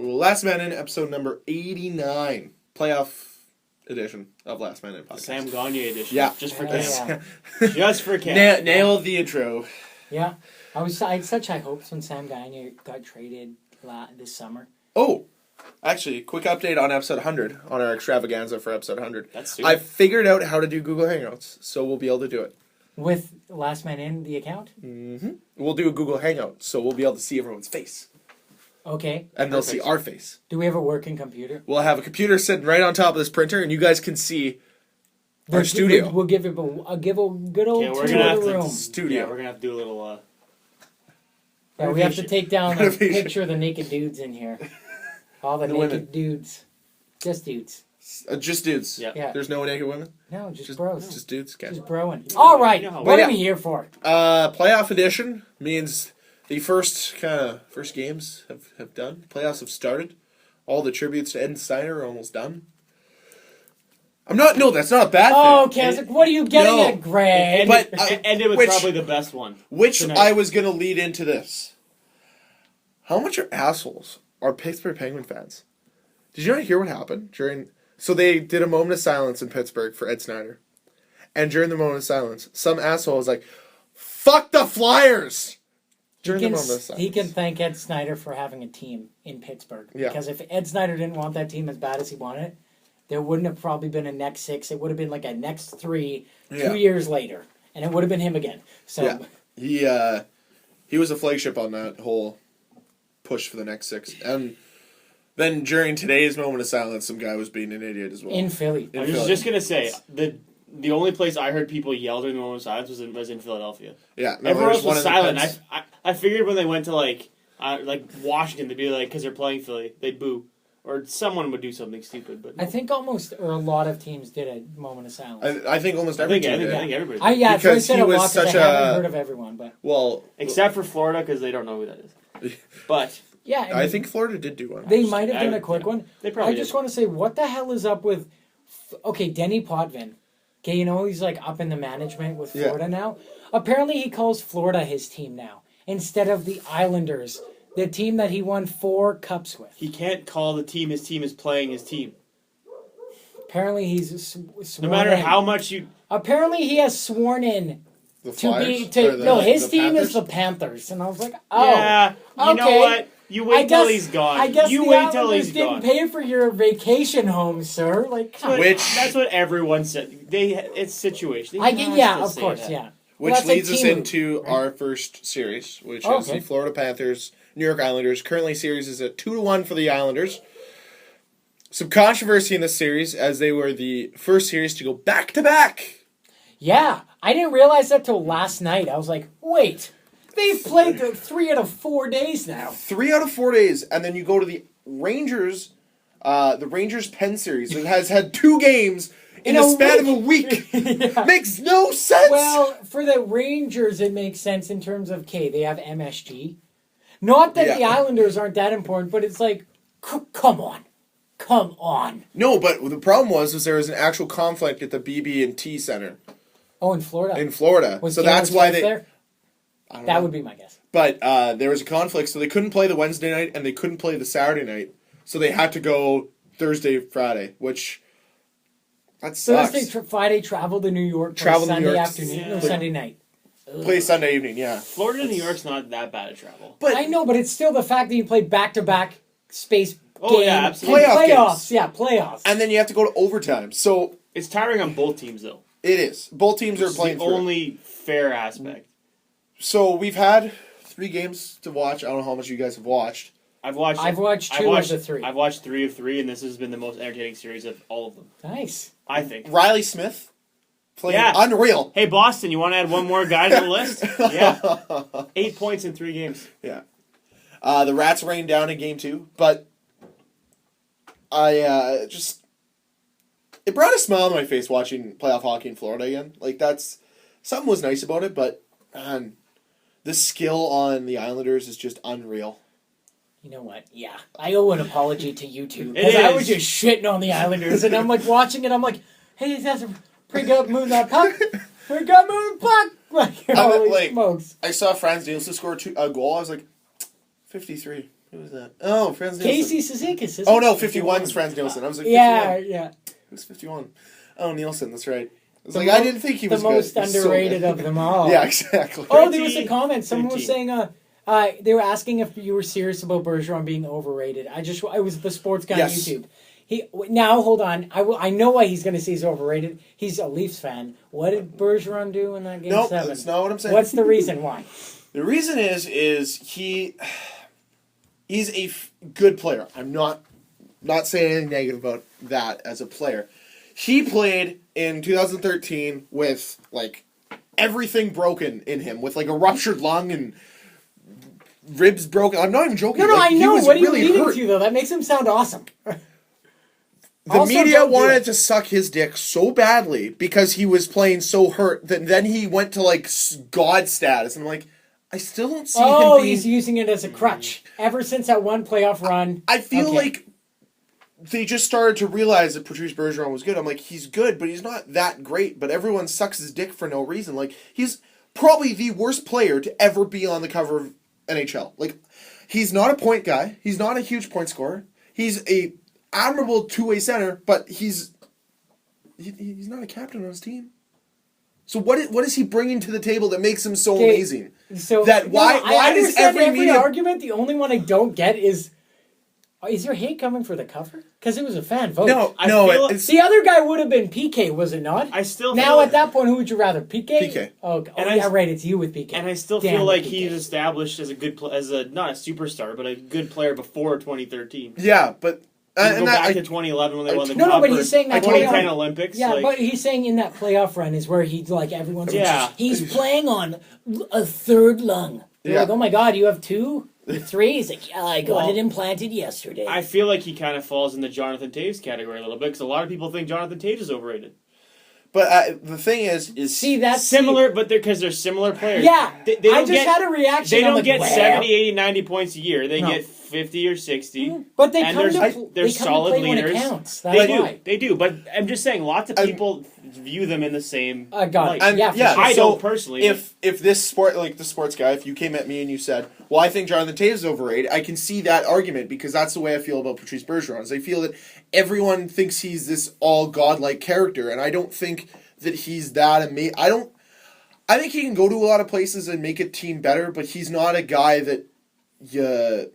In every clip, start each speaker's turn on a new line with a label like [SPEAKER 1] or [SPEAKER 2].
[SPEAKER 1] Last Man In, episode number 89. Playoff edition of Last Man In podcast.
[SPEAKER 2] Sam Gagne edition.
[SPEAKER 1] Yeah.
[SPEAKER 2] Just for
[SPEAKER 3] Yeah.
[SPEAKER 2] Cam. Just for Cam.
[SPEAKER 1] Nailed the intro.
[SPEAKER 3] Yeah. I had such high hopes when Sam Gagne got traded this summer.
[SPEAKER 1] Oh, actually, quick update on episode 100, on our extravaganza for episode 100.
[SPEAKER 2] That's stupid.
[SPEAKER 1] I figured out how to do Google Hangouts, so we'll be able to do it.
[SPEAKER 3] With Last Man In, the account?
[SPEAKER 1] Mm-hmm. We'll do a Google Hangout, so we'll be able to see everyone's face.
[SPEAKER 3] Okay.
[SPEAKER 1] And they'll see our face.
[SPEAKER 3] Do we have a working computer?
[SPEAKER 1] We'll have a computer sitting right on top of this printer, and you guys can see our studio.
[SPEAKER 3] We'll give it a good old tour
[SPEAKER 2] we're
[SPEAKER 3] of
[SPEAKER 2] gonna have
[SPEAKER 3] the
[SPEAKER 2] to
[SPEAKER 3] room.
[SPEAKER 1] Studio.
[SPEAKER 2] Yeah, we're going to have to do a little...
[SPEAKER 3] Yeah, we have to take down a
[SPEAKER 1] Renovation.
[SPEAKER 3] picture of the naked dudes in here. All the naked
[SPEAKER 1] women.
[SPEAKER 3] dudes. Just dudes.
[SPEAKER 1] Just dudes.
[SPEAKER 2] Yeah.
[SPEAKER 3] Yeah.
[SPEAKER 1] There's no naked women?
[SPEAKER 3] No, just bros.
[SPEAKER 1] Just dudes? Okay.
[SPEAKER 3] Just broing. All right.
[SPEAKER 2] You know how-
[SPEAKER 3] What
[SPEAKER 1] Yeah.
[SPEAKER 3] are we here for?
[SPEAKER 1] Playoff edition means the first games have done. Playoffs have started. All the tributes to Ed Steiner are almost done. No, that's not a bad
[SPEAKER 3] Oh,
[SPEAKER 1] thing.
[SPEAKER 3] okay. I was like, what are you getting
[SPEAKER 1] No.
[SPEAKER 3] at, Greg?
[SPEAKER 1] But
[SPEAKER 2] It ended with
[SPEAKER 1] which-
[SPEAKER 2] probably the best one.
[SPEAKER 1] Which
[SPEAKER 2] tonight.
[SPEAKER 1] I was going to lead into this. How much are assholes are Pittsburgh Penguin fans? Did you not hear what happened during... So they did a moment of silence in Pittsburgh for Ed Snyder. And during the moment of silence, some asshole was like, fuck the Flyers! During the moment of silence.
[SPEAKER 3] He can thank Ed Snyder for having a team in Pittsburgh.
[SPEAKER 1] Yeah.
[SPEAKER 3] Because if Ed Snyder didn't want that team as bad as he wanted it, there wouldn't have probably been a next 6. It would have been like a next 3
[SPEAKER 1] Yeah.
[SPEAKER 3] 2 years later. And it would have been him again. So
[SPEAKER 1] Yeah. He was a flagship on that whole push for the next 6. And then during today's moment of silence, some guy was being an idiot as well.
[SPEAKER 3] in Philly.
[SPEAKER 1] In
[SPEAKER 2] I was
[SPEAKER 1] Philly.
[SPEAKER 2] just going to say, the only place I heard people yell during the moment of silence was in Philadelphia.
[SPEAKER 1] Yeah. No,
[SPEAKER 2] Everyone
[SPEAKER 1] there's
[SPEAKER 2] else
[SPEAKER 1] one
[SPEAKER 2] was
[SPEAKER 1] in the
[SPEAKER 2] silent.
[SPEAKER 1] Pens.
[SPEAKER 2] I figured when they went to like Washington, they'd be like, because they're playing Philly, they'd boo. Or someone would do something stupid. But
[SPEAKER 3] I think almost, or a lot of teams did a moment of silence.
[SPEAKER 1] I think almost
[SPEAKER 2] I
[SPEAKER 1] every
[SPEAKER 2] think
[SPEAKER 1] team did.
[SPEAKER 2] everybody.
[SPEAKER 3] That's why I
[SPEAKER 1] because
[SPEAKER 3] said
[SPEAKER 1] he
[SPEAKER 3] a
[SPEAKER 1] was
[SPEAKER 3] lot because
[SPEAKER 1] such
[SPEAKER 3] I haven't
[SPEAKER 1] a-
[SPEAKER 3] heard of everyone. But
[SPEAKER 1] Well,
[SPEAKER 2] Except for Florida, because they don't know who that is. But
[SPEAKER 3] yeah,
[SPEAKER 1] I think Florida did do one.
[SPEAKER 3] they might have done
[SPEAKER 2] I-
[SPEAKER 3] a quick one.
[SPEAKER 2] they probably
[SPEAKER 3] I just
[SPEAKER 2] did.
[SPEAKER 3] want to say, what the hell is up with... Okay, Denny Potvin. Okay, you know he's like up in the management with
[SPEAKER 1] Yeah.
[SPEAKER 3] Florida now. Apparently he calls Florida his team now instead of the Islanders, the team that he won 4 cups with.
[SPEAKER 2] he can't call the team his team is playing his team.
[SPEAKER 3] Apparently he's sworn
[SPEAKER 2] No matter
[SPEAKER 3] in.
[SPEAKER 2] how much you...
[SPEAKER 3] Apparently he has sworn in
[SPEAKER 1] The
[SPEAKER 3] to
[SPEAKER 1] Flyers?
[SPEAKER 3] be...
[SPEAKER 1] Or
[SPEAKER 3] To,
[SPEAKER 1] the-
[SPEAKER 3] no, his
[SPEAKER 1] the
[SPEAKER 3] team
[SPEAKER 1] Panthers?
[SPEAKER 3] is the Panthers. And I was like, oh.
[SPEAKER 2] yeah, you know
[SPEAKER 3] okay.
[SPEAKER 2] what? You wait till he's gone.
[SPEAKER 3] I guess
[SPEAKER 2] you
[SPEAKER 3] the
[SPEAKER 2] wait till
[SPEAKER 3] Islanders
[SPEAKER 2] he's
[SPEAKER 3] didn't
[SPEAKER 2] gone.
[SPEAKER 3] pay for your vacation home, sir. Like, come on.
[SPEAKER 1] Which-
[SPEAKER 2] That's what everyone said. It's situation.
[SPEAKER 3] I get, yeah, of course, yeah.
[SPEAKER 1] Which
[SPEAKER 3] Well, that's like
[SPEAKER 1] leads us
[SPEAKER 3] team
[SPEAKER 1] into our first series, which
[SPEAKER 3] Oh,
[SPEAKER 1] is
[SPEAKER 3] okay.
[SPEAKER 1] the Florida Panthers, New York Islanders. Currently, series is at 2-1 for the Islanders. Some controversy in this series, as they were the first series to go back-to-back.
[SPEAKER 3] Yeah, I didn't realize that till last night. I was like, wait, they've played 3 out of 4 days now.
[SPEAKER 1] 3 out of 4 days, and then you go to the Rangers Penn series that has had 2 games in
[SPEAKER 3] In
[SPEAKER 1] the
[SPEAKER 3] a
[SPEAKER 1] span of a
[SPEAKER 3] week.
[SPEAKER 1] week.
[SPEAKER 3] Yeah.
[SPEAKER 1] Makes no sense.
[SPEAKER 3] Well, for the Rangers, it makes sense in terms of, they have MSG. Not that the
[SPEAKER 1] Yeah.
[SPEAKER 3] Islanders aren't that important, but it's like, come on. Come on.
[SPEAKER 1] No, but the problem was there was an actual conflict at the BB&T Center
[SPEAKER 3] Oh, in Florida.
[SPEAKER 1] in Florida.
[SPEAKER 3] Was
[SPEAKER 1] So
[SPEAKER 3] Taylor
[SPEAKER 1] that's why
[SPEAKER 3] Swift
[SPEAKER 1] they...
[SPEAKER 3] there?
[SPEAKER 1] I don't
[SPEAKER 3] That
[SPEAKER 1] know.
[SPEAKER 3] would be my guess.
[SPEAKER 1] But there was a conflict, so they couldn't play the Wednesday night and they couldn't play the Saturday night. So they had to go Thursday, Friday, which that sucks.
[SPEAKER 3] Thursday, Friday, travel to New York. Play
[SPEAKER 1] Travel to New
[SPEAKER 3] Sunday
[SPEAKER 1] York.
[SPEAKER 3] afternoon.
[SPEAKER 2] Yeah.
[SPEAKER 3] No, Sunday night.
[SPEAKER 1] Play Sunday evening, yeah.
[SPEAKER 2] Florida to New York's not that bad of travel.
[SPEAKER 1] But
[SPEAKER 3] I know, but it's still the fact that you play back-to-back space
[SPEAKER 2] Oh,
[SPEAKER 3] game.
[SPEAKER 2] yeah, absolutely.
[SPEAKER 1] Playoff
[SPEAKER 3] Playoffs,
[SPEAKER 1] games.
[SPEAKER 3] yeah, playoffs.
[SPEAKER 1] and then you have to go to overtime. So
[SPEAKER 2] It's tiring on both teams, though.
[SPEAKER 1] it is. Both teams are
[SPEAKER 2] It's
[SPEAKER 1] playing
[SPEAKER 2] the
[SPEAKER 1] through.
[SPEAKER 2] only fair aspect.
[SPEAKER 1] So we've had 3 games to watch. I don't know how much you guys have watched.
[SPEAKER 2] I've watched
[SPEAKER 3] 2 of the 3.
[SPEAKER 2] I've watched 3 of 3, and this has been the most entertaining series of all of them.
[SPEAKER 3] Nice.
[SPEAKER 2] I think.
[SPEAKER 1] Riley Smith playing
[SPEAKER 2] Yeah.
[SPEAKER 1] unreal.
[SPEAKER 2] Hey, Boston, you want to add one more guy to the list? Yeah. 8 points in 3 games.
[SPEAKER 1] Yeah. The Rats rained down in game 2, but I just... It brought a smile on my face watching playoff hockey in Florida again. Like, that's... Something was nice about it, but, man, the skill on the Islanders is just unreal.
[SPEAKER 3] You know what? Yeah. I owe an apology to you two.
[SPEAKER 2] It
[SPEAKER 3] Because I was
[SPEAKER 2] is.
[SPEAKER 3] just shitting on the Islanders. And I'm like watching it. I'm like, hey, these guys are pretty good moving that puck. Pretty good moving puck. Like, holy
[SPEAKER 1] like-
[SPEAKER 3] smokes.
[SPEAKER 1] I saw Franz Nielsen score a goal. I was like, 53. Who was that? Oh, Franz Nielsen.
[SPEAKER 3] Casey Cizikas.
[SPEAKER 1] Oh no, 51 is Franz Nielsen. I was like, 51.
[SPEAKER 3] Yeah.
[SPEAKER 1] Who's 51? Oh, Nielsen. That's right. I was like, I didn't think he was
[SPEAKER 3] the most
[SPEAKER 1] good. He was so
[SPEAKER 3] underrated
[SPEAKER 1] good.
[SPEAKER 3] of them all.
[SPEAKER 1] Yeah, exactly.
[SPEAKER 3] Oh, there was a comment. Someone was
[SPEAKER 2] 13.
[SPEAKER 3] saying, they were asking if you were serious about Bergeron being overrated. I was the sports guy
[SPEAKER 1] Yes.
[SPEAKER 3] on YouTube. Now hold on. I know why he's going to say he's overrated. He's a Leafs fan. What did Bergeron do in that game
[SPEAKER 1] Nope,
[SPEAKER 3] 7?
[SPEAKER 1] that's not what I'm saying.
[SPEAKER 3] What's the reason why?
[SPEAKER 1] The reason is he's a good player. I'm not saying anything negative about that as a player. He played in 2013 with like everything broken in him, with like a ruptured lung and ribs broken. I'm not even joking.
[SPEAKER 3] No,
[SPEAKER 1] like,
[SPEAKER 3] I know.
[SPEAKER 1] He was
[SPEAKER 3] What are you
[SPEAKER 1] really
[SPEAKER 3] leading
[SPEAKER 1] hurt.
[SPEAKER 3] to though? That makes him sound awesome.
[SPEAKER 1] The
[SPEAKER 3] Also,
[SPEAKER 1] media
[SPEAKER 3] don't do
[SPEAKER 1] wanted
[SPEAKER 3] it.
[SPEAKER 1] to suck his dick so badly because he was playing so hurt that then he went to like God status. And I'm like, I still don't see him being...
[SPEAKER 3] He's using it as a crutch. Ever since that one playoff run.
[SPEAKER 1] I feel
[SPEAKER 3] Okay.
[SPEAKER 1] like they just started to realize that Patrice Bergeron was good. I'm like, he's good, but he's not that great. But everyone sucks his dick for no reason. Like, he's probably the worst player to ever be on the cover of NHL. Like, he's not a point guy. He's not a huge point scorer. He's a admirable two-way center, but he's not a captain on his team. So what is he bringing to the table that makes him so
[SPEAKER 3] Okay,
[SPEAKER 1] amazing?
[SPEAKER 3] So
[SPEAKER 1] That why
[SPEAKER 3] I
[SPEAKER 1] does
[SPEAKER 3] understand
[SPEAKER 1] every media...
[SPEAKER 3] argument? The only one I don't get is your hate coming for the cover? Because it was a fan vote.
[SPEAKER 1] No,
[SPEAKER 2] I feel-
[SPEAKER 1] it's...
[SPEAKER 3] The other guy would have been PK, was it not?
[SPEAKER 2] I still
[SPEAKER 3] Now
[SPEAKER 2] feel
[SPEAKER 3] at that point, who would you rather? PK?
[SPEAKER 1] PK.
[SPEAKER 3] Oh,
[SPEAKER 2] And
[SPEAKER 3] yeah,
[SPEAKER 2] I-
[SPEAKER 3] right. It's you with PK.
[SPEAKER 2] And I still
[SPEAKER 3] Damn
[SPEAKER 2] feel like
[SPEAKER 3] PK.
[SPEAKER 2] he's established as a good as a not a superstar, but a good player before 2013.
[SPEAKER 1] Yeah, but...
[SPEAKER 2] Go
[SPEAKER 1] and
[SPEAKER 2] back
[SPEAKER 1] that,
[SPEAKER 2] to 2011 when they won the
[SPEAKER 3] No,
[SPEAKER 2] cup.
[SPEAKER 3] but
[SPEAKER 2] or
[SPEAKER 3] he's saying that
[SPEAKER 2] 2010
[SPEAKER 3] playoff-
[SPEAKER 2] Olympics.
[SPEAKER 3] Yeah,
[SPEAKER 2] like,
[SPEAKER 3] but he's saying in that playoff run is where he's like everyone's
[SPEAKER 2] Yeah.
[SPEAKER 3] like, he's playing on a third lung. They're
[SPEAKER 1] Yeah.
[SPEAKER 3] like, oh my god, you have 2, 3. He's like, yeah, I got
[SPEAKER 2] Well,
[SPEAKER 3] it implanted yesterday.
[SPEAKER 2] I feel like he kind of falls in the Jonathan Taves category a little bit because a lot of people think Jonathan Taves is overrated.
[SPEAKER 1] but the thing is...
[SPEAKER 3] See, that's
[SPEAKER 2] Similar, but because they're similar players.
[SPEAKER 3] Yeah,
[SPEAKER 2] they
[SPEAKER 3] I
[SPEAKER 2] don't
[SPEAKER 3] just
[SPEAKER 2] get,
[SPEAKER 3] had a reaction.
[SPEAKER 2] They
[SPEAKER 3] I'm
[SPEAKER 2] don't
[SPEAKER 3] like,
[SPEAKER 2] get
[SPEAKER 3] well.
[SPEAKER 2] 70, 80, 90 points a year. They
[SPEAKER 3] No.
[SPEAKER 2] get 50 or 60.
[SPEAKER 3] But they
[SPEAKER 2] and
[SPEAKER 3] come
[SPEAKER 2] they're
[SPEAKER 3] to
[SPEAKER 2] they're
[SPEAKER 3] they come
[SPEAKER 2] solid
[SPEAKER 3] to play
[SPEAKER 2] leaders.
[SPEAKER 3] when it counts.
[SPEAKER 2] They
[SPEAKER 3] That's
[SPEAKER 2] do,
[SPEAKER 3] why.
[SPEAKER 2] they do. But I'm just saying, lots of people view them in the same.
[SPEAKER 3] Got it.
[SPEAKER 2] light.
[SPEAKER 1] And
[SPEAKER 3] Yeah, for sure.
[SPEAKER 2] I
[SPEAKER 1] so
[SPEAKER 2] don't personally.
[SPEAKER 1] If this sport, like the sports guy, if you came at me and you said, "Well, I think Jonathan Taves is overrated," I can see that argument because that's the way I feel about Patrice Bergeron. Is I feel that everyone thinks he's this all godlike character, and I don't think that he's that amazing. I think he can go to a lot of places and make a team better, but he's not a guy that you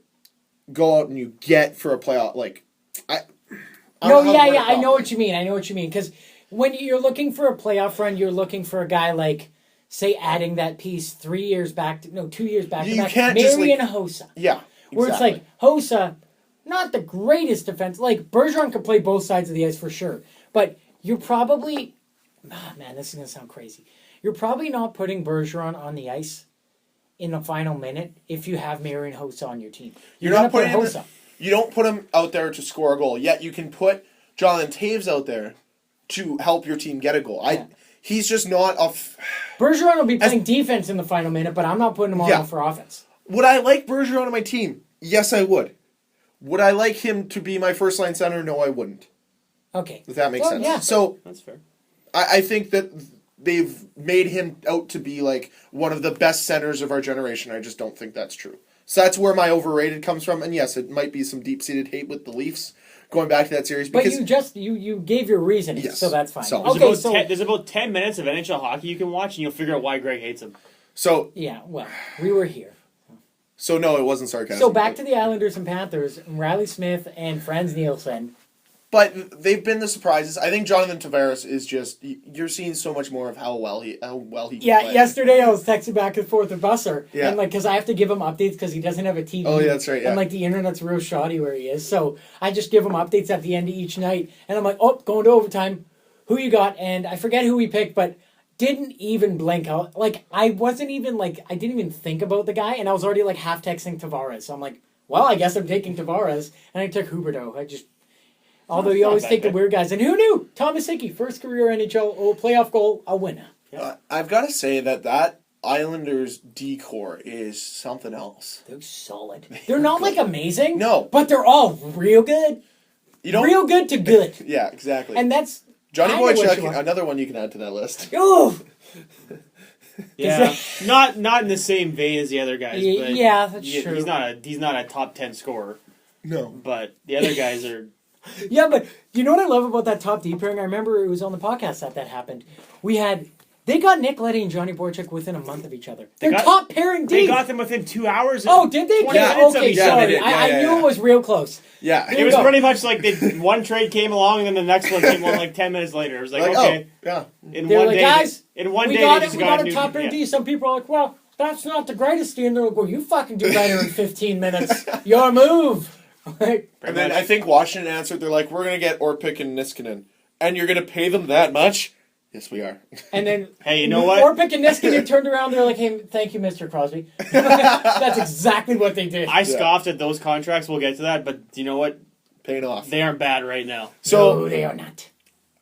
[SPEAKER 1] go out and you get for a playoff. Like, I
[SPEAKER 3] No,
[SPEAKER 1] don't know how to word it
[SPEAKER 3] I know
[SPEAKER 1] properly.
[SPEAKER 3] what you mean. I know what you mean. Because when you're looking for a playoff run, you're looking for a guy like, say, adding that piece 2 years back to
[SPEAKER 1] You
[SPEAKER 3] back.
[SPEAKER 1] can't just,
[SPEAKER 3] Marian
[SPEAKER 1] like-
[SPEAKER 3] Hossa.
[SPEAKER 1] Yeah,
[SPEAKER 3] Where it's like, Hossa, not the greatest defense. Like, Bergeron could play both sides of the ice for sure. But you're probably... Oh, man, this is going to sound crazy. You're probably not putting Bergeron on the ice in the final minute if you have Marian Hossa on your team.
[SPEAKER 1] You're not
[SPEAKER 3] gonna
[SPEAKER 1] putting
[SPEAKER 3] put
[SPEAKER 1] him.
[SPEAKER 3] Hossa.
[SPEAKER 1] You don't put him out there to score a goal. Yet you can put Jonathan Taves out there to help your team get a goal.
[SPEAKER 3] Yeah.
[SPEAKER 1] He's just not a.
[SPEAKER 3] Bergeron will be playing defense in the final minute, but I'm not putting him on
[SPEAKER 1] Yeah.
[SPEAKER 3] for offense.
[SPEAKER 1] Would I like Bergeron on my team? Yes, I would. Would I like him to be my first line center? No, I wouldn't.
[SPEAKER 3] Okay.
[SPEAKER 1] If that makes
[SPEAKER 3] Well,
[SPEAKER 1] sense.
[SPEAKER 3] yeah.
[SPEAKER 1] So
[SPEAKER 2] That's fair.
[SPEAKER 1] I think that they've made him out to be like one of the best centers of our generation. I just don't think that's true. So that's where my overrated comes from. And yes, it might be some deep-seated hate with the Leafs going back to that series.
[SPEAKER 3] But
[SPEAKER 1] Because
[SPEAKER 3] you gave your reasoning,
[SPEAKER 1] Yes.
[SPEAKER 3] so that's fine.
[SPEAKER 1] So-
[SPEAKER 2] There's about 10 minutes of NHL hockey you can watch, and you'll figure out why Greg hates him.
[SPEAKER 1] so
[SPEAKER 3] yeah, well, we were here.
[SPEAKER 1] no, it wasn't sarcastic.
[SPEAKER 3] So back to the Islanders and Panthers, Riley Smith and Franz Nielsen.
[SPEAKER 1] But they've been the surprises. I think Jonathan Tavares is just you're seeing so much more of how well he can
[SPEAKER 3] Yeah,
[SPEAKER 1] play.
[SPEAKER 3] yesterday I was texting back and forth with Busser,
[SPEAKER 1] Yeah.
[SPEAKER 3] and because I have to give him updates because he doesn't have a TV.
[SPEAKER 1] Oh, yeah, that's right, yeah.
[SPEAKER 3] And the internet's real shoddy where he is, so I just give him updates at the end of each night, and I'm like, oh, going to overtime. Who you got? And I forget who we picked, but didn't even blink out. I wasn't even I didn't even think about the guy, and I was already half texting Tavares. So I'm like, well, I guess I'm taking Tavares, and I took Huberdeau. Although you
[SPEAKER 2] not
[SPEAKER 3] always
[SPEAKER 2] bad
[SPEAKER 3] take the
[SPEAKER 2] pick.
[SPEAKER 3] weird guys. And who knew? Thomas Hickey, first career NHL playoff goal, a winner.
[SPEAKER 1] I've got to say that Islanders decor is something else.
[SPEAKER 3] They're solid. They're not amazing.
[SPEAKER 1] No.
[SPEAKER 3] But they're all real good.
[SPEAKER 1] You don't
[SPEAKER 3] Real good to good.
[SPEAKER 1] Yeah, exactly.
[SPEAKER 3] And that's
[SPEAKER 1] Johnny
[SPEAKER 3] kinda what you
[SPEAKER 1] Boychuk,
[SPEAKER 3] want.
[SPEAKER 1] another one you can add to that list.
[SPEAKER 3] Ooh.
[SPEAKER 2] Yeah, not in the same vein as the other guys. But
[SPEAKER 3] Yeah, that's true.
[SPEAKER 2] He's not a top 10 scorer.
[SPEAKER 1] No.
[SPEAKER 2] But the other guys are.
[SPEAKER 3] Yeah, but you know what I love about that top D pairing? I remember it was on the podcast that happened. They got Nick Leddy and Johnny Borchak within a month of each other. They're top pairing D.
[SPEAKER 2] They got them within 2 hours.
[SPEAKER 3] Oh, did they?
[SPEAKER 2] Yeah.
[SPEAKER 3] Okay, sorry. I knew it was real close.
[SPEAKER 1] Yeah.
[SPEAKER 2] It was pretty much like one trade came along and then the next one came along like 10 minutes later. It was like okay.
[SPEAKER 1] Oh, yeah.
[SPEAKER 3] They were like, guys,
[SPEAKER 2] in one
[SPEAKER 3] we
[SPEAKER 2] day,
[SPEAKER 3] got
[SPEAKER 2] they
[SPEAKER 3] it.
[SPEAKER 2] just
[SPEAKER 3] We got a
[SPEAKER 2] new,
[SPEAKER 3] top pairing D. Some people are like, well, that's not the greatest D. And they're like, well, you fucking do better in 15 minutes. Your move.
[SPEAKER 1] And then I think Washington answered, they're like, we're going to get Orpik and Niskanen. And you're going to pay them that much? Yes, we are.
[SPEAKER 3] And then,
[SPEAKER 2] hey, you know what?
[SPEAKER 3] Orpik and Niskanen turned around. They're like, hey, thank you, Mr. Crosby. That's exactly what they did.
[SPEAKER 2] I scoffed at those contracts. We'll get to that. But you know what?
[SPEAKER 1] Paying off.
[SPEAKER 2] They aren't bad right now.
[SPEAKER 1] So,
[SPEAKER 3] no, they are not.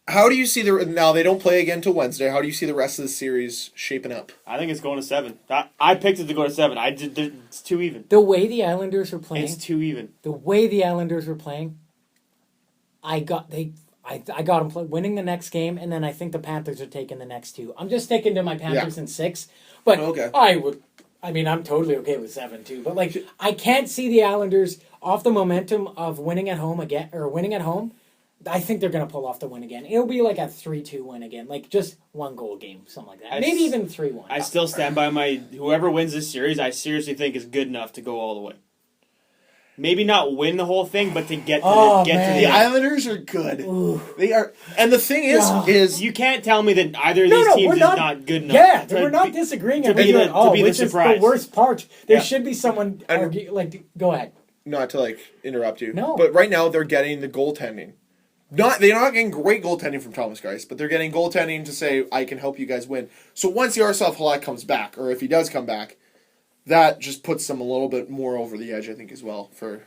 [SPEAKER 1] How do you see now they don't play again till Wednesday. How do you see the rest of the series shaping up?
[SPEAKER 2] I think it's going to 7. I picked it to go to 7. It's too even.
[SPEAKER 3] The way the Islanders were playing.
[SPEAKER 2] It's too even.
[SPEAKER 3] The way the Islanders were playing, I got them winning the next game, and then I think the Panthers are taking the next 2. I'm just sticking to my Panthers in 6, but I'm totally okay with 7 too. But like, I can't see the Islanders off the momentum of winning at home again or winning at home. I think they're going to pull off the win again. It'll be like a 3-2 win again, like just 1-goal game, something like that. Maybe even 3-1.
[SPEAKER 2] I still stand by whoever wins this series. I seriously think is good enough to go all the way. Maybe not win the whole thing, but to get to the
[SPEAKER 1] The Islanders are good.
[SPEAKER 3] Ooh.
[SPEAKER 1] They are, and the thing is
[SPEAKER 2] you can't tell me that either of these teams is not good enough.
[SPEAKER 3] Yeah, we're not disagreeing
[SPEAKER 2] to
[SPEAKER 3] at
[SPEAKER 2] be
[SPEAKER 3] all,
[SPEAKER 2] the
[SPEAKER 3] which
[SPEAKER 2] surprise.
[SPEAKER 3] is the worst part. There should be someone go ahead.
[SPEAKER 1] not to interrupt you.
[SPEAKER 3] No.
[SPEAKER 1] But right now they're getting the goaltending. They're not getting great goaltending from Thomas Greiss, but they're getting goaltending to say, I can help you guys win. So once Yaroslav Halak comes back, or if he does come back, that just puts them a little bit more over the edge, I think, as well, for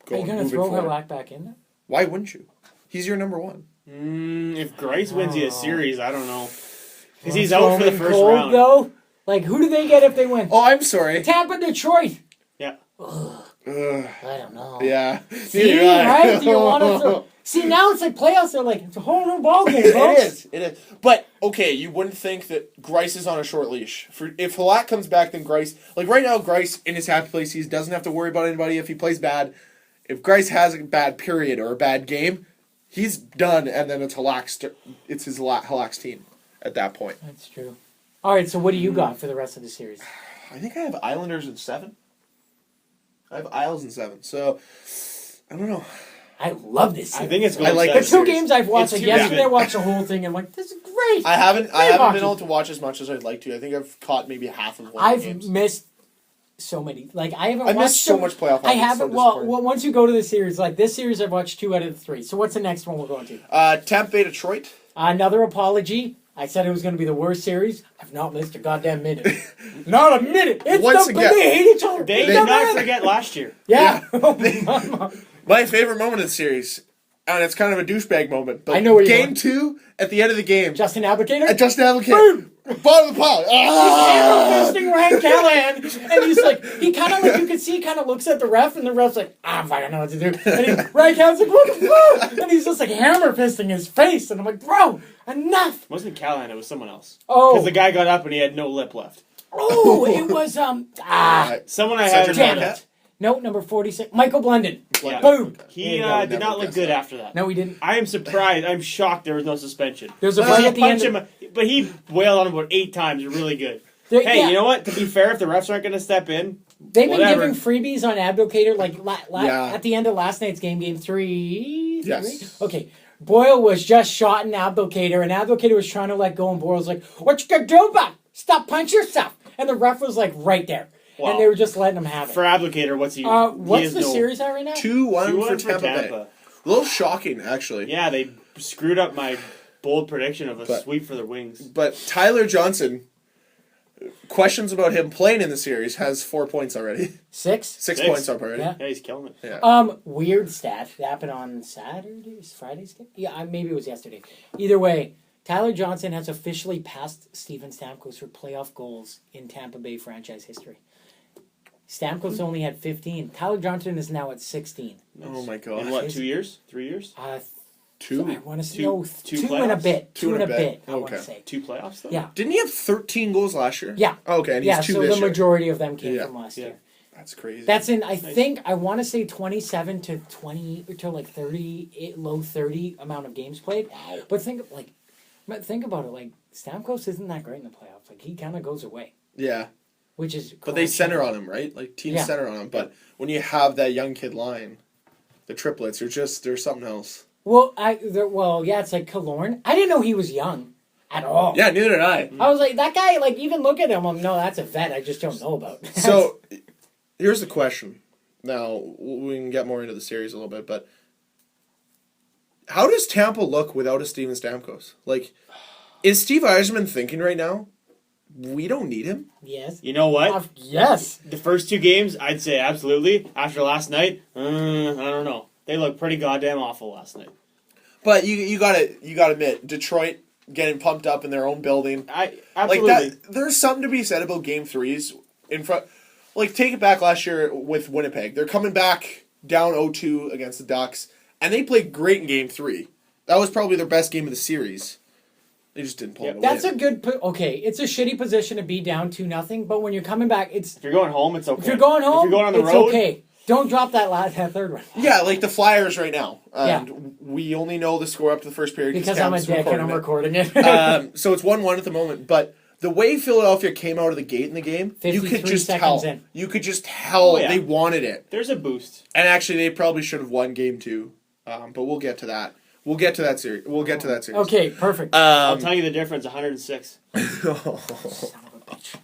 [SPEAKER 3] Are you going to throw Halak back in there?
[SPEAKER 1] Why wouldn't you? He's your number one.
[SPEAKER 2] If Greiss wins you a series, I don't know. Because he's out for the first round.
[SPEAKER 3] Though? Like, who do they get if they win?
[SPEAKER 1] Oh, I'm sorry.
[SPEAKER 3] Tampa, Detroit.
[SPEAKER 2] Yeah.
[SPEAKER 3] I don't know.
[SPEAKER 1] Yeah.
[SPEAKER 3] See, right? Do you want to... See, now it's like playoffs. They're like, it's a whole new ballgame, folks.
[SPEAKER 1] It is. But, okay, you wouldn't think that Greiss is on a short leash. If Halak comes back, then Greiss... Like, right now, Greiss, in his happy place, he doesn't have to worry about anybody if he plays bad. If Greiss has a bad period or a bad game, he's done, and then it's Halak's team at that point.
[SPEAKER 3] That's true. All right, so what do you got for the rest of the series?
[SPEAKER 1] I think I have Islanders in 7. I have Isles in 7. So, I don't know.
[SPEAKER 3] I love this series.
[SPEAKER 2] I think it's going
[SPEAKER 1] I like
[SPEAKER 3] The
[SPEAKER 1] this
[SPEAKER 3] 2
[SPEAKER 1] series.
[SPEAKER 3] games I've watched,
[SPEAKER 2] It's
[SPEAKER 3] like
[SPEAKER 2] too
[SPEAKER 3] yesterday
[SPEAKER 2] good.
[SPEAKER 3] I watched the whole thing, and I'm like, this is great.
[SPEAKER 1] I haven't
[SPEAKER 3] hockey.
[SPEAKER 1] been able to watch as much as I'd like to. I think I've caught maybe half of one of the
[SPEAKER 3] I've
[SPEAKER 1] games.
[SPEAKER 3] missed so many. Like, I haven't
[SPEAKER 1] I
[SPEAKER 3] watched
[SPEAKER 1] missed so much playoff hockey.
[SPEAKER 3] I
[SPEAKER 1] It's
[SPEAKER 3] haven't.
[SPEAKER 1] so
[SPEAKER 3] Well,
[SPEAKER 1] disappointing.
[SPEAKER 3] once you go to the series, like this series, I've watched 2 out of the 3. So what's the next one we're going to?
[SPEAKER 1] Tampa Bay, Detroit.
[SPEAKER 3] Another apology. I said it was going to be the worst series. I've not missed a goddamn minute. Not a minute. It's
[SPEAKER 1] Once
[SPEAKER 3] but
[SPEAKER 1] again,
[SPEAKER 3] they hate each other.
[SPEAKER 2] They
[SPEAKER 3] They
[SPEAKER 2] did not
[SPEAKER 3] don't-
[SPEAKER 2] forget last year.
[SPEAKER 3] Yeah.
[SPEAKER 1] My favorite moment of the series, and it's kind of a douchebag moment, but
[SPEAKER 3] I know where you're
[SPEAKER 1] game
[SPEAKER 3] going.
[SPEAKER 1] 2, at the end of the game,
[SPEAKER 3] Justin Applicator.
[SPEAKER 1] Justin Applegate,
[SPEAKER 3] Boom!
[SPEAKER 1] bottom of the pile. Ah!
[SPEAKER 3] Fisting Ryan Callahan, and he's like, he kind of like, you can see, he kind of looks at the ref, and the ref's like, I don't know what to do. And Ryan Callahan's like, what the fuck? And he's just like hammer fisting his face, and I'm like, bro, enough.
[SPEAKER 2] It wasn't Callahan, it was someone else.
[SPEAKER 3] Oh,
[SPEAKER 2] Because the guy got up and he had no lip left.
[SPEAKER 3] oh, it was
[SPEAKER 2] Someone I
[SPEAKER 1] Cedric
[SPEAKER 2] had.
[SPEAKER 3] damn it. No, number 46, Michael Blendon.
[SPEAKER 2] Yeah.
[SPEAKER 3] Boom.
[SPEAKER 2] He
[SPEAKER 1] Yeah,
[SPEAKER 2] did not look good after that.
[SPEAKER 3] No, he didn't.
[SPEAKER 2] I am surprised. I'm shocked there was no suspension.
[SPEAKER 3] There's a
[SPEAKER 2] Because
[SPEAKER 3] play
[SPEAKER 2] he
[SPEAKER 3] at the end.
[SPEAKER 2] punched him, but he wailed on him about 8 times. Really good. Hey,
[SPEAKER 3] Yeah.
[SPEAKER 2] you know what? To be fair, if the refs aren't going to step in,
[SPEAKER 3] They've been
[SPEAKER 2] whatever.
[SPEAKER 3] giving freebies on Abdicator, like
[SPEAKER 1] Yeah.
[SPEAKER 3] at the end of last night's game 3.
[SPEAKER 1] Yes.
[SPEAKER 3] Okay. Boyle was just shot in Abdicator, and Abdicator was trying to let go, and Boyle's like, what you gonna do about it? Stop punching yourself. And the ref was like right there.
[SPEAKER 2] Wow.
[SPEAKER 3] And they were just letting him have it.
[SPEAKER 2] For Applicator, what's he?
[SPEAKER 3] What's the series at right now?
[SPEAKER 1] 2-1
[SPEAKER 2] 2-1
[SPEAKER 1] for Tampa Bay. A little shocking, actually.
[SPEAKER 2] Yeah, they screwed up my bold prediction of a
[SPEAKER 1] But-
[SPEAKER 2] sweep for the Wings.
[SPEAKER 1] But Tyler Johnson, questions about him playing in the series, has 4 points already.
[SPEAKER 3] 6?
[SPEAKER 1] 6
[SPEAKER 2] Six.
[SPEAKER 1] points up already.
[SPEAKER 3] Yeah.
[SPEAKER 2] Yeah, he's killing it.
[SPEAKER 1] Yeah.
[SPEAKER 3] Weird stat. It happened on Friday's game? Yeah, maybe it was yesterday. Either way, Tyler Johnson has officially passed Steven Stamkos for playoff goals in Tampa Bay franchise history. Stamkos only had 15. Tyler Johnson is now at 16.
[SPEAKER 1] Oh my
[SPEAKER 2] In
[SPEAKER 1] god.
[SPEAKER 2] what, 2 years? 3 years?
[SPEAKER 1] Two?
[SPEAKER 3] I want to say
[SPEAKER 2] two
[SPEAKER 3] two and a
[SPEAKER 2] playoffs?
[SPEAKER 3] bit.
[SPEAKER 1] Two
[SPEAKER 3] Two
[SPEAKER 1] and
[SPEAKER 3] and
[SPEAKER 1] a
[SPEAKER 3] a
[SPEAKER 1] bit.
[SPEAKER 3] bit. I want
[SPEAKER 1] Okay.
[SPEAKER 3] to say.
[SPEAKER 2] 2 playoffs though.
[SPEAKER 3] Yeah.
[SPEAKER 1] Didn't he have 13 goals last year?
[SPEAKER 3] Yeah.
[SPEAKER 1] Okay, and he's
[SPEAKER 3] Yeah.
[SPEAKER 1] 2
[SPEAKER 3] So
[SPEAKER 1] this
[SPEAKER 3] the
[SPEAKER 1] year.
[SPEAKER 3] majority of them came
[SPEAKER 1] Yeah.
[SPEAKER 3] from last year.
[SPEAKER 1] That's crazy.
[SPEAKER 3] That's in. I think I want to say 27 to 20 to like 30, low 30 amount of games played.
[SPEAKER 1] Wow.
[SPEAKER 3] But think about it. Like Stamkos isn't that great in the playoffs. Like he kind of goes away,
[SPEAKER 1] Yeah.
[SPEAKER 3] which is.
[SPEAKER 1] But they
[SPEAKER 3] crushing.
[SPEAKER 1] center on him, right? Like teams
[SPEAKER 3] Yeah.
[SPEAKER 1] center on him. But when you have that young kid line, the triplets are just there's something else.
[SPEAKER 3] Well, yeah, it's like Killorn. I didn't know he was young at all.
[SPEAKER 1] Yeah, neither did I.
[SPEAKER 3] I was like, that guy. Like even look at him. I'm no, that's a vet. I just don't know about.
[SPEAKER 1] So here's the question. Now we can get more into the series a little bit, but how does Tampa look without a Steven Stamkos? Like, is Steve Yzerman thinking right now, we don't need him?
[SPEAKER 3] Yes.
[SPEAKER 2] You know what?
[SPEAKER 3] Yes.
[SPEAKER 2] The first 2 games, I'd say absolutely. After last night, I don't know. They looked pretty goddamn awful last night.
[SPEAKER 1] But you gotta admit, Detroit getting pumped up in their own building.
[SPEAKER 2] Absolutely.
[SPEAKER 1] Like that, there's something to be said about Game 3s in front. Like, take it back last year with Winnipeg. They're coming back down 0-2 against the Ducks, and they played great in Game 3. That was probably their best game of the series. They just didn't pull it away.
[SPEAKER 3] That's a good. Okay, it's a shitty position to be down 2-0, but when you're coming back, it's.
[SPEAKER 2] If you're going home, it's okay.
[SPEAKER 3] If you're going home,
[SPEAKER 2] if you're going on the
[SPEAKER 3] it's
[SPEAKER 2] road,
[SPEAKER 3] okay. Don't drop that third one.
[SPEAKER 1] Yeah, like the Flyers right now.
[SPEAKER 3] Yeah.
[SPEAKER 1] And we only know the score up to the first period
[SPEAKER 3] Because I'm a dick and I'm recording it.
[SPEAKER 1] So it's 1-1 at the moment, but the way Philadelphia came out of the gate in the game, you could
[SPEAKER 3] 53
[SPEAKER 1] just
[SPEAKER 3] seconds
[SPEAKER 1] tell.
[SPEAKER 3] in.
[SPEAKER 1] You could just tell
[SPEAKER 2] yeah.
[SPEAKER 1] they wanted it.
[SPEAKER 2] there's a boost.
[SPEAKER 1] And actually, they probably should have won Game 2. But we'll get to that. We'll get to that series.
[SPEAKER 3] Okay, perfect.
[SPEAKER 2] I'll tell you the difference, 106.
[SPEAKER 3] Son of a bitch.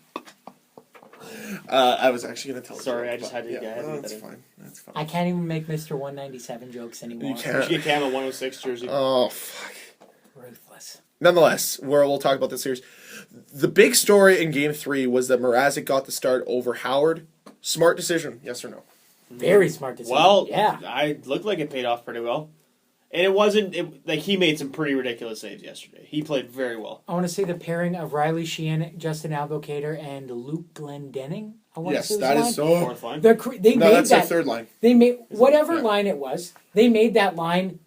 [SPEAKER 1] I was actually going to tell you.
[SPEAKER 2] Sorry, I just had to get
[SPEAKER 1] That's
[SPEAKER 2] that in.
[SPEAKER 1] fine. That's fine.
[SPEAKER 3] I can't even make Mr. 197 jokes anymore.
[SPEAKER 1] You
[SPEAKER 2] You
[SPEAKER 1] can't.
[SPEAKER 2] should get Cam a 106 jersey.
[SPEAKER 1] Oh, fuck.
[SPEAKER 3] Ruthless.
[SPEAKER 1] Nonetheless, we'll talk about this series. The big story in Game 3 was that Mrazek got the start over Howard. Smart decision, yes or no?
[SPEAKER 3] Very smart decision.
[SPEAKER 2] Well,
[SPEAKER 3] yeah.
[SPEAKER 2] I looked like it paid off pretty well. And it wasn't, like, he made some pretty ridiculous saves yesterday. He played very well.
[SPEAKER 3] I want to say the pairing of Riley Sheehan, Justin Alvocator, and Luke Glendening.
[SPEAKER 1] Yes, that is so.
[SPEAKER 2] Fourth line.
[SPEAKER 3] They
[SPEAKER 1] No,
[SPEAKER 3] made
[SPEAKER 1] that's their
[SPEAKER 3] that.
[SPEAKER 1] third line.
[SPEAKER 3] They made whatever
[SPEAKER 1] Yeah.
[SPEAKER 3] line it was. They made that line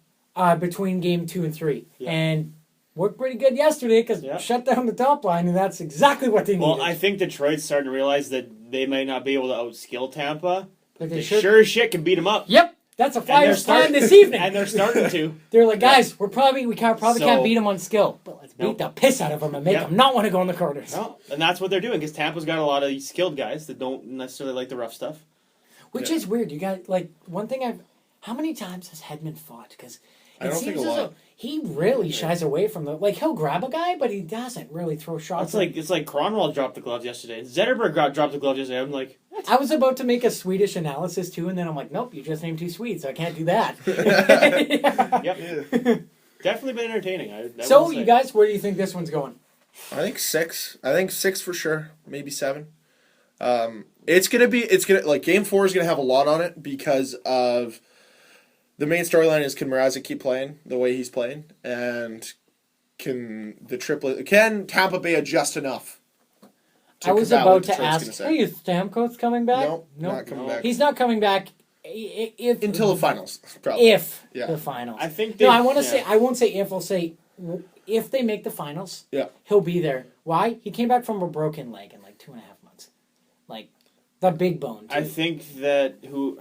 [SPEAKER 3] between game 2 and 3,
[SPEAKER 2] Yeah.
[SPEAKER 3] and worked pretty good yesterday because
[SPEAKER 2] Yeah.
[SPEAKER 3] shut down the top line, and that's exactly what they needed.
[SPEAKER 2] Well, I think Detroit's starting to realize that they might not be able to outskill Tampa.
[SPEAKER 3] but
[SPEAKER 2] They
[SPEAKER 3] should.
[SPEAKER 2] sure as shit can beat them up.
[SPEAKER 3] Yep, that's a
[SPEAKER 2] And they're
[SPEAKER 3] Flyers plan
[SPEAKER 2] starting
[SPEAKER 3] this evening.
[SPEAKER 2] And they're starting to.
[SPEAKER 3] They're like, guys, we probably can't
[SPEAKER 2] So-
[SPEAKER 3] beat them on skill, but let's beat
[SPEAKER 2] Nope.
[SPEAKER 3] the piss out of them and make
[SPEAKER 2] Yep.
[SPEAKER 3] them not want to go in the corners.
[SPEAKER 2] No, and that's what they're doing because Tampa's got a lot of skilled guys that don't necessarily like the rough stuff.
[SPEAKER 3] Which
[SPEAKER 1] Yeah.
[SPEAKER 3] is weird. You got like one thing how many times has Hedman fought? Because
[SPEAKER 1] I
[SPEAKER 3] it
[SPEAKER 1] don't
[SPEAKER 3] seems
[SPEAKER 1] think a
[SPEAKER 3] as
[SPEAKER 1] lot.
[SPEAKER 3] though he really shies away from he'll grab a guy, but he doesn't really throw shots.
[SPEAKER 2] It's like Cronwall dropped the gloves yesterday. Zetterberg dropped the gloves yesterday. I'm like,
[SPEAKER 3] I was about to make a Swedish analysis too, and then I'm like, nope, you just named 2 Swedes, so I can't do that.
[SPEAKER 2] yep. Definitely been entertaining. I
[SPEAKER 3] So,
[SPEAKER 2] will say.
[SPEAKER 3] you guys, where do you think this one's going?
[SPEAKER 1] I think 6. I think 6 for sure. Maybe 7. Game 4 is gonna have a lot on it because of the main storyline is can Mrazek keep playing the way he's playing, and can Tampa Bay adjust enough?
[SPEAKER 3] I was
[SPEAKER 1] combat
[SPEAKER 3] about
[SPEAKER 1] what
[SPEAKER 3] to
[SPEAKER 1] Detroit's
[SPEAKER 3] ask,
[SPEAKER 1] gonna say?
[SPEAKER 3] hey, is Stamkos coming back?
[SPEAKER 1] Nope, not coming back.
[SPEAKER 3] He's not coming back if
[SPEAKER 1] Until the finals, probably.
[SPEAKER 3] the finals.
[SPEAKER 2] I think
[SPEAKER 3] No,
[SPEAKER 2] they-
[SPEAKER 3] I want to
[SPEAKER 2] yeah.
[SPEAKER 3] say, I won't say if, I'll say if they make the finals,
[SPEAKER 1] Yeah.
[SPEAKER 3] he'll be there. Why? He came back from a broken leg in like 2.5 months. Like, the big bone, too.
[SPEAKER 2] I think that what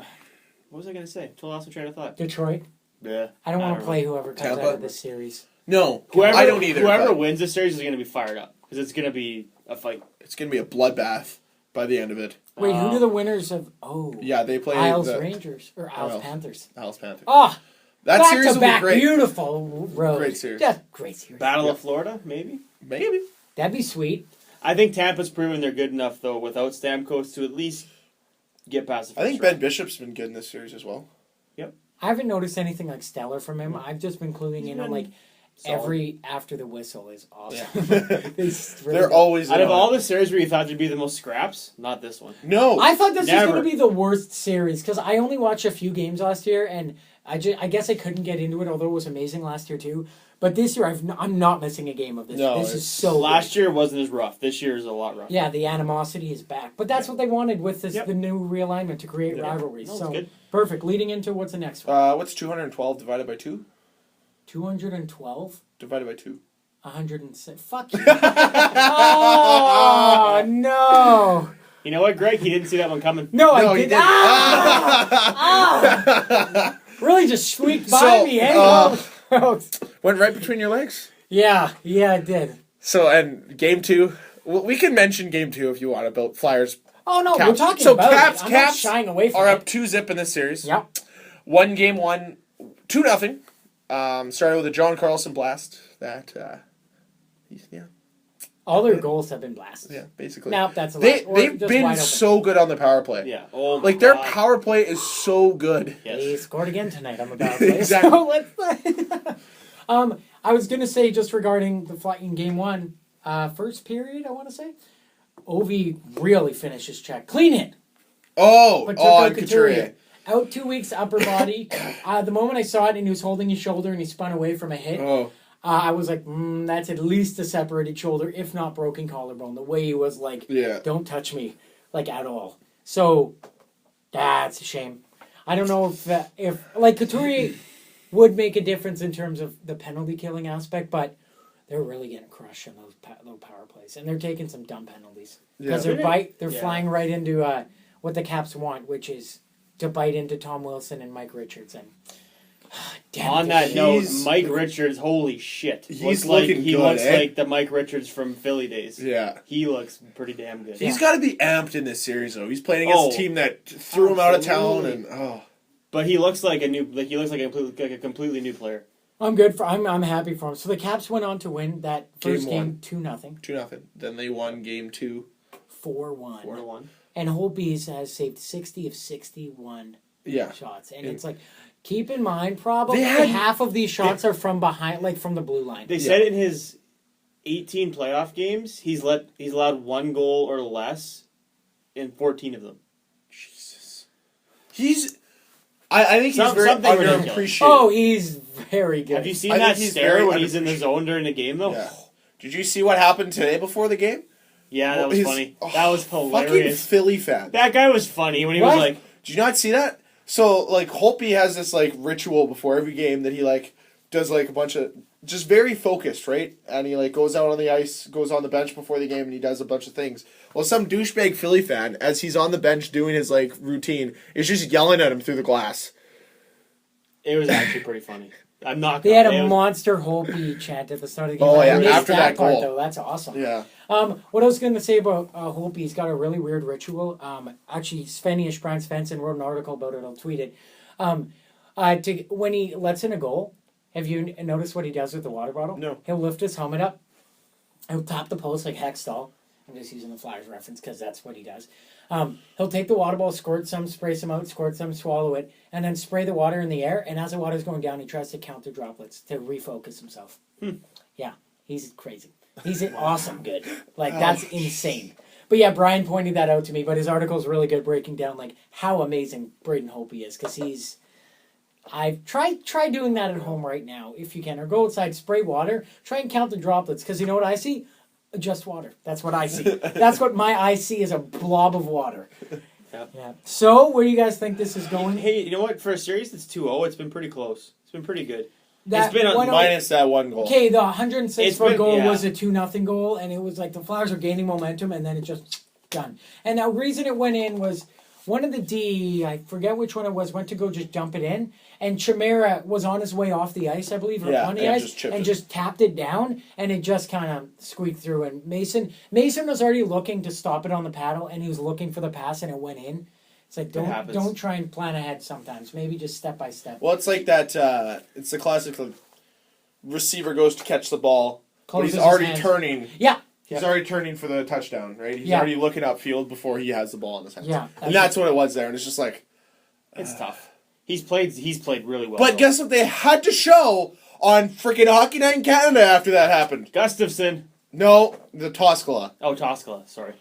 [SPEAKER 2] was I going to say? Totally lost my train of thought.
[SPEAKER 3] Detroit.
[SPEAKER 2] Yeah.
[SPEAKER 3] I don't want to
[SPEAKER 2] know.
[SPEAKER 3] play whoever comes
[SPEAKER 1] Tampa?
[SPEAKER 3] out of this series.
[SPEAKER 1] No,
[SPEAKER 2] Whoever,
[SPEAKER 1] I don't either.
[SPEAKER 2] Whoever
[SPEAKER 1] but
[SPEAKER 2] wins this series is going to be fired up because it's going to be a fight.
[SPEAKER 1] it's gonna be a bloodbath by the end of it.
[SPEAKER 3] Wait, who do the winners of... Oh.
[SPEAKER 1] Yeah, they play
[SPEAKER 3] Isles
[SPEAKER 1] the
[SPEAKER 3] Rangers. Or Isles
[SPEAKER 1] Isles.
[SPEAKER 3] Panthers.
[SPEAKER 1] Alice Panthers.
[SPEAKER 3] Oh,
[SPEAKER 1] That series will be
[SPEAKER 3] back-to-back,
[SPEAKER 1] great.
[SPEAKER 3] beautiful road.
[SPEAKER 1] Great series.
[SPEAKER 3] Just great series.
[SPEAKER 2] Battle of Florida, maybe?
[SPEAKER 1] Maybe.
[SPEAKER 3] That'd be sweet.
[SPEAKER 2] I think Tampa's proven they're good enough, though, without Stamkos to at least get past the
[SPEAKER 1] I
[SPEAKER 2] first
[SPEAKER 1] think
[SPEAKER 2] round.
[SPEAKER 1] Ben Bishop's been good in this series as well.
[SPEAKER 3] I haven't noticed anything like stellar from him. I've just been cluing in on like
[SPEAKER 2] solid.
[SPEAKER 3] every after the whistle is awesome.
[SPEAKER 1] Yeah.
[SPEAKER 3] It's really
[SPEAKER 1] They're
[SPEAKER 3] good.
[SPEAKER 1] always
[SPEAKER 2] Out of
[SPEAKER 1] on.
[SPEAKER 2] all the series where you thought there'd be the most scraps, not this one.
[SPEAKER 1] No.
[SPEAKER 3] I thought this was
[SPEAKER 2] Never.
[SPEAKER 3] going to be the worst series because I only watched a few games last year and I guess I couldn't get into it, although it was amazing last year too. But this year I'm not missing a game of this.
[SPEAKER 1] No,
[SPEAKER 3] This is
[SPEAKER 1] it's-
[SPEAKER 3] so
[SPEAKER 2] Last
[SPEAKER 3] good.
[SPEAKER 2] year wasn't as rough. This year is a lot rougher.
[SPEAKER 3] Yeah, the animosity is back. But that's what they wanted with this
[SPEAKER 2] Yep.
[SPEAKER 3] the new realignment to create
[SPEAKER 2] Yeah.
[SPEAKER 3] rivalries.
[SPEAKER 2] No, it's
[SPEAKER 3] so
[SPEAKER 2] good.
[SPEAKER 3] perfect. Leading into what's the next one?
[SPEAKER 1] What's 212 divided by 2?
[SPEAKER 3] 212.
[SPEAKER 1] Divided by 2.
[SPEAKER 3] 106. Fuck you. Oh, no.
[SPEAKER 2] You know what, Greg? He didn't see that one coming.
[SPEAKER 3] No, I
[SPEAKER 1] No, he
[SPEAKER 3] did.
[SPEAKER 1] didn't.
[SPEAKER 3] Really just squeaked by me, eh?
[SPEAKER 1] Went right between your legs.
[SPEAKER 3] Yeah, it did.
[SPEAKER 1] So, and game 2, we can mention game 2 if you want about Flyers.
[SPEAKER 3] Oh, no,
[SPEAKER 1] Caps.
[SPEAKER 3] we're talking
[SPEAKER 1] So
[SPEAKER 3] about
[SPEAKER 1] Caps,
[SPEAKER 3] it. I'm not
[SPEAKER 1] Caps
[SPEAKER 3] shying away from
[SPEAKER 1] are
[SPEAKER 3] it.
[SPEAKER 1] up 2-0 in this series.
[SPEAKER 3] Yep.
[SPEAKER 1] One game, 2-0. Started with a John Carlson blast. That, yeah.
[SPEAKER 3] All their goals have been blasted.
[SPEAKER 1] Yeah, basically.
[SPEAKER 3] Now that's a
[SPEAKER 1] They've
[SPEAKER 3] lot. Or just
[SPEAKER 1] been
[SPEAKER 3] wide open.
[SPEAKER 1] so good on the power play.
[SPEAKER 2] Yeah. Oh,
[SPEAKER 1] Like, their
[SPEAKER 2] God.
[SPEAKER 1] power play is so good.
[SPEAKER 2] Yes.
[SPEAKER 3] They scored again tonight on the power play.
[SPEAKER 1] Exactly.
[SPEAKER 3] So let's. I was gonna say just regarding the flight in game 1, first period. I want to say, Ovi really finished his check, clean hit.
[SPEAKER 1] Oh,
[SPEAKER 3] But
[SPEAKER 1] on
[SPEAKER 3] Couturier.
[SPEAKER 1] Couturier.
[SPEAKER 3] Out 2 weeks, upper body. The moment I saw it and he was holding his shoulder and he spun away from a hit,
[SPEAKER 1] Oh,
[SPEAKER 3] I was like, that's at least a separated shoulder, if not broken collarbone. The way he was like,
[SPEAKER 1] yeah.
[SPEAKER 3] don't touch me, like at all. So that's a shame. I don't know if like Couturier would make a difference in terms of the penalty killing aspect, but they're really getting crushed in those power plays, and they're taking some dumb penalties because they're flying right into what the Caps want, which is to bite into Tom Wilson and Mike Richards. And
[SPEAKER 2] on that note, Mike Richards, holy shit.
[SPEAKER 1] He's
[SPEAKER 2] looks
[SPEAKER 1] looking
[SPEAKER 2] he
[SPEAKER 1] good,
[SPEAKER 2] looks
[SPEAKER 1] eh?
[SPEAKER 2] like the Mike Richards from Philly days.
[SPEAKER 1] Yeah.
[SPEAKER 2] He looks pretty damn good.
[SPEAKER 1] He's got to be amped in this series, though. He's playing against a team that threw him out of town, and
[SPEAKER 2] But he looks like a completely new player.
[SPEAKER 3] I'm good for. I'm happy for him. So the Caps went on to win that first game 2-0.
[SPEAKER 1] 2-0. Then they won game 2.
[SPEAKER 3] 4-1.
[SPEAKER 2] 4-1.
[SPEAKER 3] And Holtby's has saved 60 of 61
[SPEAKER 1] Yeah.
[SPEAKER 3] shots. And it's like, keep in mind, probably
[SPEAKER 1] They had-
[SPEAKER 3] half of these shots are from behind, like from the blue line.
[SPEAKER 2] They said in his 18 playoff games, he's allowed 1 goal or less in 14 of them.
[SPEAKER 1] Jesus. I think he's very
[SPEAKER 2] something
[SPEAKER 1] underappreciated.
[SPEAKER 3] Oh, he's very good.
[SPEAKER 2] Have you seen
[SPEAKER 1] I
[SPEAKER 2] that
[SPEAKER 1] think he's
[SPEAKER 2] stare
[SPEAKER 1] very
[SPEAKER 2] when he's in the zone during the game, though?
[SPEAKER 1] Yeah. Did you see what happened today before the game?
[SPEAKER 2] Yeah, that was funny. That was
[SPEAKER 1] Fucking
[SPEAKER 2] hilarious.
[SPEAKER 1] Philly fan.
[SPEAKER 2] That guy was funny when he
[SPEAKER 3] What?
[SPEAKER 2] was like,
[SPEAKER 1] Did you not see that? So, like, Holtby has this, like, ritual before every game that he, like, does, like, a bunch of... Just very focused, right? And he, like, goes out on the ice, goes on the bench before the game, and he does a bunch of things. Well, some douchebag Philly fan, as he's on the bench doing his, like, routine, is just yelling at him through the glass.
[SPEAKER 2] it was actually pretty funny. I'm not
[SPEAKER 3] They
[SPEAKER 2] gonna
[SPEAKER 3] had a
[SPEAKER 2] it was-
[SPEAKER 3] monster Holtby chant at the start of the game.
[SPEAKER 1] Oh,
[SPEAKER 3] I
[SPEAKER 1] yeah,
[SPEAKER 3] missed
[SPEAKER 1] after that
[SPEAKER 3] part,
[SPEAKER 1] goal.
[SPEAKER 3] though. That's awesome.
[SPEAKER 1] Yeah.
[SPEAKER 3] What I was going to say about Holtby, he's got a really weird ritual. Actually, Svenish, Bryan Sveinson wrote an article about it. I'll tweet it. When he lets in a goal, have you noticed what he does with the water bottle?
[SPEAKER 1] No.
[SPEAKER 3] He'll lift his helmet up. He'll tap the post like Hextall. I'm just using the Flyers reference because that's what he does. He'll take the water bottle, squirt some, spray some out, squirt some, swallow it, and then spray the water in the air. And as the water's going down, he tries to count the droplets to refocus himself. Yeah, he's crazy. He's awesome good. Like, that's insane. But yeah, Brian pointed that out to me, but his article is really good breaking down like how amazing Braden Holtby is, because he's... I've try doing that at home right now if you can, or go outside, spray water, try and count the droplets, because you know what I see? Just water. That's what I see. That's what my eye see is, a blob of water.
[SPEAKER 2] Yep.
[SPEAKER 3] Yeah. So, where do you guys think this is going?
[SPEAKER 2] Hey, you know what? For a series that's 2-0, it's been pretty close. It's been pretty good.
[SPEAKER 3] That
[SPEAKER 2] it's been on
[SPEAKER 1] Minus that one goal.
[SPEAKER 3] Okay, the 106
[SPEAKER 2] It's
[SPEAKER 3] foot
[SPEAKER 2] been-
[SPEAKER 3] goal
[SPEAKER 2] yeah.
[SPEAKER 3] was a 2-0 goal, and it was like the Flyers were gaining momentum, and then it just done. And the reason it went in was one of the D, I forget which one it was, went to go just dump it in, and Chimera was on his way off the ice, I believe, or on the
[SPEAKER 1] and
[SPEAKER 3] ice,
[SPEAKER 1] just chipped
[SPEAKER 3] and
[SPEAKER 1] it.
[SPEAKER 3] just tapped it down, and it just kind of squeaked through. And Mason was already looking to stop it on the paddle, and he was looking for the pass, and it went in. It's like,
[SPEAKER 2] happens.
[SPEAKER 3] don't try and plan ahead sometimes. Maybe just step by step.
[SPEAKER 1] Well, it's like that, it's the classic, like, receiver goes to catch the ball, but he's
[SPEAKER 3] Closes his
[SPEAKER 1] already
[SPEAKER 3] hands.
[SPEAKER 1] turning.
[SPEAKER 3] Yeah.
[SPEAKER 1] He's already turning for the touchdown, right? He's
[SPEAKER 3] Yeah.
[SPEAKER 1] already looking upfield before he has the ball in his hands.
[SPEAKER 3] Yeah,
[SPEAKER 1] And that's what it was there, and it's just like...
[SPEAKER 2] It's tough. He's played really well.
[SPEAKER 1] But
[SPEAKER 2] though.
[SPEAKER 1] guess what they had to show on freaking Hockey Night in Canada after that happened?
[SPEAKER 2] Gustafson.
[SPEAKER 1] No, the Toskala.
[SPEAKER 2] Oh, Toskala. Sorry.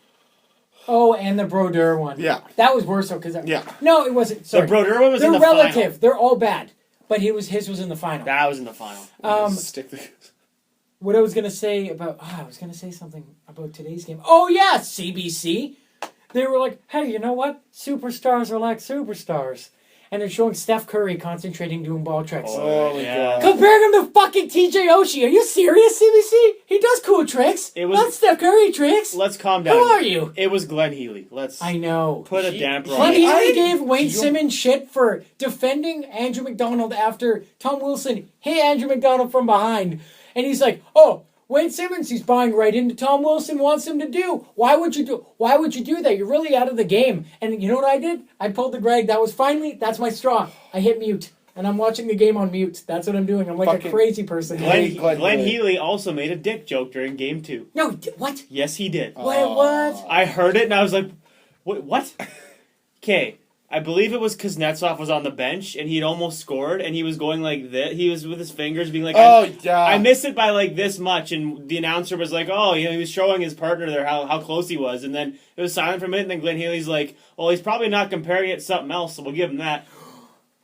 [SPEAKER 3] Oh, and the Brodeur one.
[SPEAKER 1] Yeah.
[SPEAKER 3] That was worse, though, because...
[SPEAKER 1] Yeah.
[SPEAKER 3] No, it wasn't. Sorry.
[SPEAKER 2] The Brodeur one was
[SPEAKER 3] They're
[SPEAKER 2] in the
[SPEAKER 3] relative.
[SPEAKER 2] final.
[SPEAKER 3] They're all bad. But his was in the final.
[SPEAKER 2] That was in the final.
[SPEAKER 1] Stick the...
[SPEAKER 3] What I was going to say about... I was going to say something about today's game. Oh, yeah, CBC. They were like, hey, you know what? Superstars are like superstars. and they're showing Steph Curry concentrating doing ball tricks.
[SPEAKER 1] Oh my God.
[SPEAKER 3] Comparing him to fucking TJ Oshie. Are you serious, CBC? He does cool tricks. Not Steph Curry tricks.
[SPEAKER 2] Let's calm down.
[SPEAKER 3] Who are you?
[SPEAKER 2] It was Glenn Healy.
[SPEAKER 3] I know.
[SPEAKER 2] Put a damper on
[SPEAKER 3] Glenn
[SPEAKER 2] it.
[SPEAKER 3] Healy gave Wayne Simmons shit for defending Andrew McDonald after Tom Wilson hit Andrew McDonald from behind. And he's like, oh, Wayne Simmons, he's buying right into Tom Wilson wants him to do. Why would you do that? You're really out of the game. And you know what I did? I pulled the Greg. That's my straw. I hit mute. And I'm watching the game on mute. That's what I'm doing. I'm like a crazy person.
[SPEAKER 2] Glenn Healy also made a dick joke during Game 2.
[SPEAKER 3] No, what?
[SPEAKER 2] Yes, he did.
[SPEAKER 3] What?
[SPEAKER 2] I heard it and I was like, what? Okay. I believe it was Kuznetsov was on the bench and he'd almost scored and he was going like this. He was with his fingers being like, I missed it by like this much. And the announcer was like, oh, he was showing his partner there how close he was. And then it was silent for a minute and then Glenn Healy's like, well, he's probably not comparing it to something else, so we'll give him that.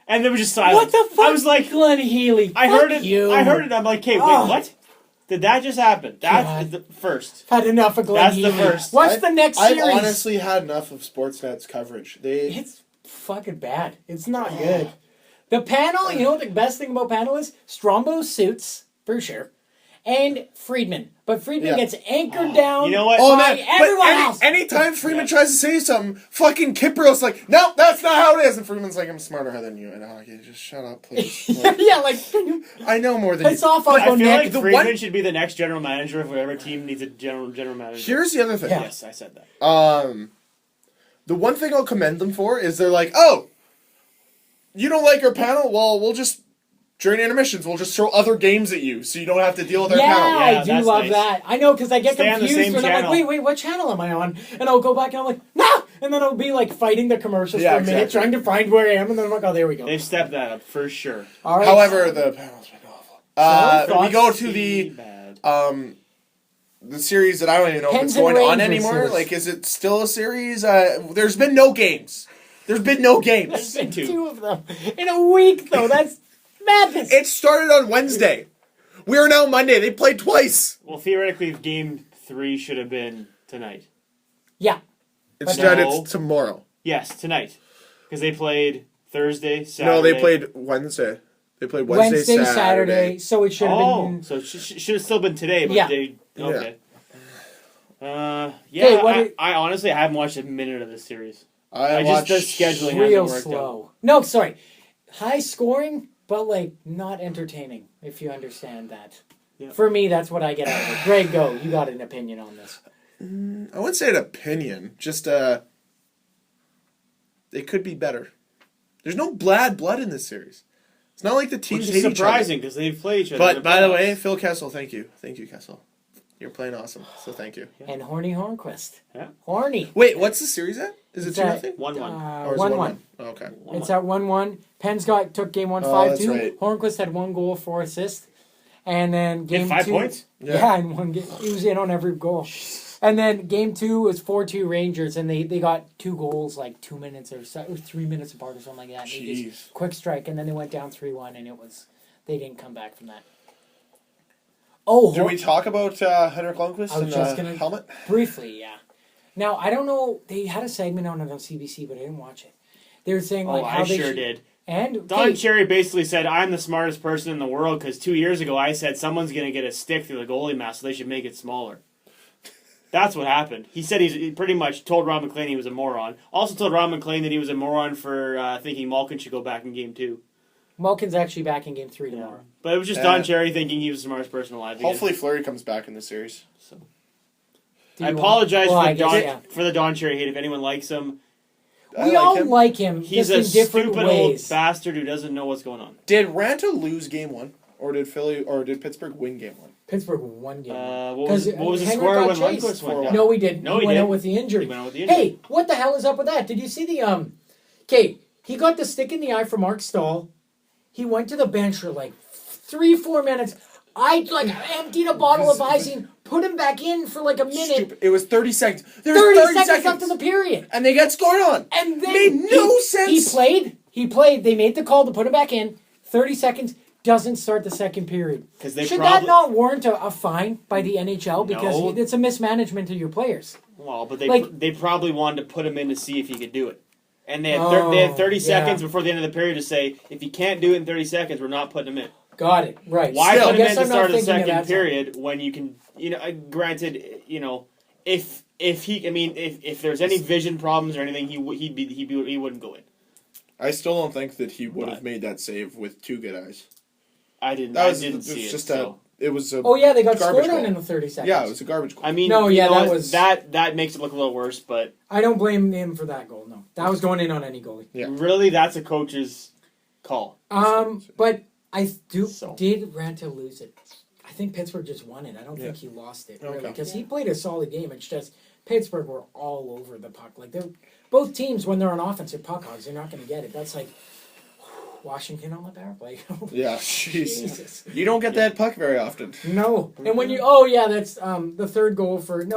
[SPEAKER 2] And then we just silent.
[SPEAKER 3] What the fuck?
[SPEAKER 2] I was like,
[SPEAKER 3] Glenn Healy.
[SPEAKER 2] I heard it. I'm like, hey, wait, what? Did that just happen? That's the first.
[SPEAKER 3] Had enough of Glenn Healy.
[SPEAKER 2] That's the first.
[SPEAKER 3] What's the next series?
[SPEAKER 1] I've honestly had enough of Sportsnet's coverage.
[SPEAKER 3] It's fucking bad. It's not good. The panel, you know what the best thing about panel is? Strombo suits, for sure. And Friedman. But Friedman gets anchored down.
[SPEAKER 2] You know what?
[SPEAKER 3] By everyone else.
[SPEAKER 1] Anytime Friedman tries to say something, fucking Kiprio's like, no, that's not how it is. And Friedman's like, I'm smarter than you. And I'm like, just shut up, please. I know more than you.
[SPEAKER 3] It's off
[SPEAKER 2] I feel
[SPEAKER 3] Nick.
[SPEAKER 2] like Friedman should be the next general manager of whatever team needs a general manager.
[SPEAKER 1] Here's the other thing.
[SPEAKER 3] Yeah.
[SPEAKER 2] Yes, I said that.
[SPEAKER 1] The one thing I'll commend them for is they're like, oh, you don't like our panel? Well, we'll just, during intermissions, we'll just throw other games at you so you don't have to deal with our panel.
[SPEAKER 3] I do love that. I know, because I get
[SPEAKER 2] Stay on the
[SPEAKER 3] confused
[SPEAKER 2] same
[SPEAKER 3] when I'm
[SPEAKER 2] channel.
[SPEAKER 3] like, wait, what channel am I on? And I'll go back and I'm like, no! And then I'll be like fighting the commercials for a minute, trying to find where I am, and then I'm like, oh, there we go.
[SPEAKER 2] They've stepped that up, for sure.
[SPEAKER 3] All right.
[SPEAKER 1] However, the panel's been awful. We go to the series that I don't even know if it's going on anymore. Like, is it still a series? There's been no games. There's been
[SPEAKER 3] two of them in a week, though. That's madness.
[SPEAKER 1] It started on Wednesday. We are now Monday. They played twice.
[SPEAKER 2] Well, theoretically, Game 3 should have been tonight.
[SPEAKER 3] Yeah.
[SPEAKER 1] Instead, it's tomorrow.
[SPEAKER 2] Yes, tonight. Because they played Thursday, Saturday.
[SPEAKER 1] No, they played Wednesday. They played Wednesday,
[SPEAKER 3] Saturday. So it should have been.
[SPEAKER 2] So it should have still been today, but they. Okay. I honestly haven't watched a minute of this series. The scheduling
[SPEAKER 3] real
[SPEAKER 2] hasn't worked
[SPEAKER 3] slow.
[SPEAKER 2] out.
[SPEAKER 3] No, sorry. High scoring, but like not entertaining, if you understand that. Yeah. For me, that's what I get out of it. Greg, go. You got an opinion on this.
[SPEAKER 1] I wouldn't say an opinion. Just, they could be better. There's no bad blood in this series. It's not like the teams hate each other.
[SPEAKER 2] Which is surprising, because they've played each other.
[SPEAKER 1] But, by the way, Phil Kessel, thank you. Thank you, Kessel. You're playing awesome, so thank you.
[SPEAKER 3] Yeah. And Horny Hornquist.
[SPEAKER 2] Yeah.
[SPEAKER 3] Horny.
[SPEAKER 1] Wait, what's the series at? Is it 2-0?
[SPEAKER 2] 1-1.
[SPEAKER 3] 1-1.
[SPEAKER 1] Oh, okay.
[SPEAKER 3] It's at 1-1. Penn's took game 1 5-2.
[SPEAKER 1] Right.
[SPEAKER 3] Hornquist had 1 goal, 4 assists. And then game 2.
[SPEAKER 2] 5 points?
[SPEAKER 3] Yeah, in one game. He was in on every goal. And then game 2 was 4-2 Rangers, and they got 2 goals like 2 minutes or 3 minutes apart or something like that.
[SPEAKER 1] Jeez.
[SPEAKER 3] Quick strike, and then they went down 3-1, and they didn't come back from that. Oh,
[SPEAKER 1] do we talk about Henrik Lundqvist and the helmet?
[SPEAKER 3] Briefly, yeah. Now, I don't know. They had a segment on it on CBC, but I didn't watch it. They were saying like how
[SPEAKER 2] I sure did.
[SPEAKER 3] And
[SPEAKER 2] Don Cherry basically said, "I'm the smartest person in the world because 2 years ago I said someone's going to get a stick through the goalie mask, so they should make it smaller." That's what happened. He said he pretty much told Ron McLean he was a moron. Also told Ron McLean that he was a moron for thinking Malkin should go back in Game 2.
[SPEAKER 3] Malkin's actually back in Game 3 tomorrow.
[SPEAKER 2] But it was just Don Cherry thinking he was the smartest person alive. Again.
[SPEAKER 1] Hopefully Fleury comes back in the series.
[SPEAKER 2] So. I apologize for the Don Cherry hate if anyone likes him.
[SPEAKER 3] We all like him.
[SPEAKER 2] He's
[SPEAKER 3] just in different
[SPEAKER 2] stupid
[SPEAKER 3] ways.
[SPEAKER 2] old bastard who doesn't know what's going on.
[SPEAKER 1] Did Ranta lose Game 1? Or did Pittsburgh win Game 1?
[SPEAKER 3] Pittsburgh won Game 1.
[SPEAKER 2] What was the score when Lundqvist went down?
[SPEAKER 3] No, we didn't.
[SPEAKER 2] No,
[SPEAKER 3] he went out with the injury. Hey, what the hell is up with that? Did you see the Okay, he got the stick in the eye from Mark Stahl. He went to the bench for like 3-4 minutes. I emptied a bottle of Visine, put him back in for like a minute.
[SPEAKER 1] Stupid. It was 30 seconds.
[SPEAKER 3] There was 30 seconds left in the period.
[SPEAKER 1] And they got scored on.
[SPEAKER 3] And then
[SPEAKER 1] made no sense.
[SPEAKER 3] He played. They made the call to put him back in. 30 seconds. Doesn't start the second period. Should that not warrant a fine by the NHL? Because it's a mismanagement of your players.
[SPEAKER 2] Well, but they probably wanted to put him in to see if he could do it. And they had 30 seconds before the end of the period to say, if you can't do it in 30 seconds, we're not putting him in.
[SPEAKER 3] Got it. Right.
[SPEAKER 2] Why put him in at the start of the second period when you can, granted, if there's any vision problems or anything, he wouldn't go in.
[SPEAKER 1] I still don't think that he would have made that save with 2 good eyes.
[SPEAKER 2] I didn't see it.
[SPEAKER 1] It was a
[SPEAKER 3] they got scored on in the 30 seconds.
[SPEAKER 1] Yeah, it was a garbage goal.
[SPEAKER 2] I mean, that makes it look a little worse, but
[SPEAKER 3] I don't blame him for that goal. No, that was going in on any goalie.
[SPEAKER 2] Yeah. Really, that's a coach's call.
[SPEAKER 3] But I did Ranta lose it. I think Pittsburgh just won it. I don't think he lost it really because he played a solid game. It's just Pittsburgh were all over the puck. Like they're both teams when they're on offense, they're puck hogs. They're not going to get it. That's like Washington on the power play.
[SPEAKER 1] Yeah, Jesus. You don't get that puck very often.
[SPEAKER 3] No. And when you that's the third goal third.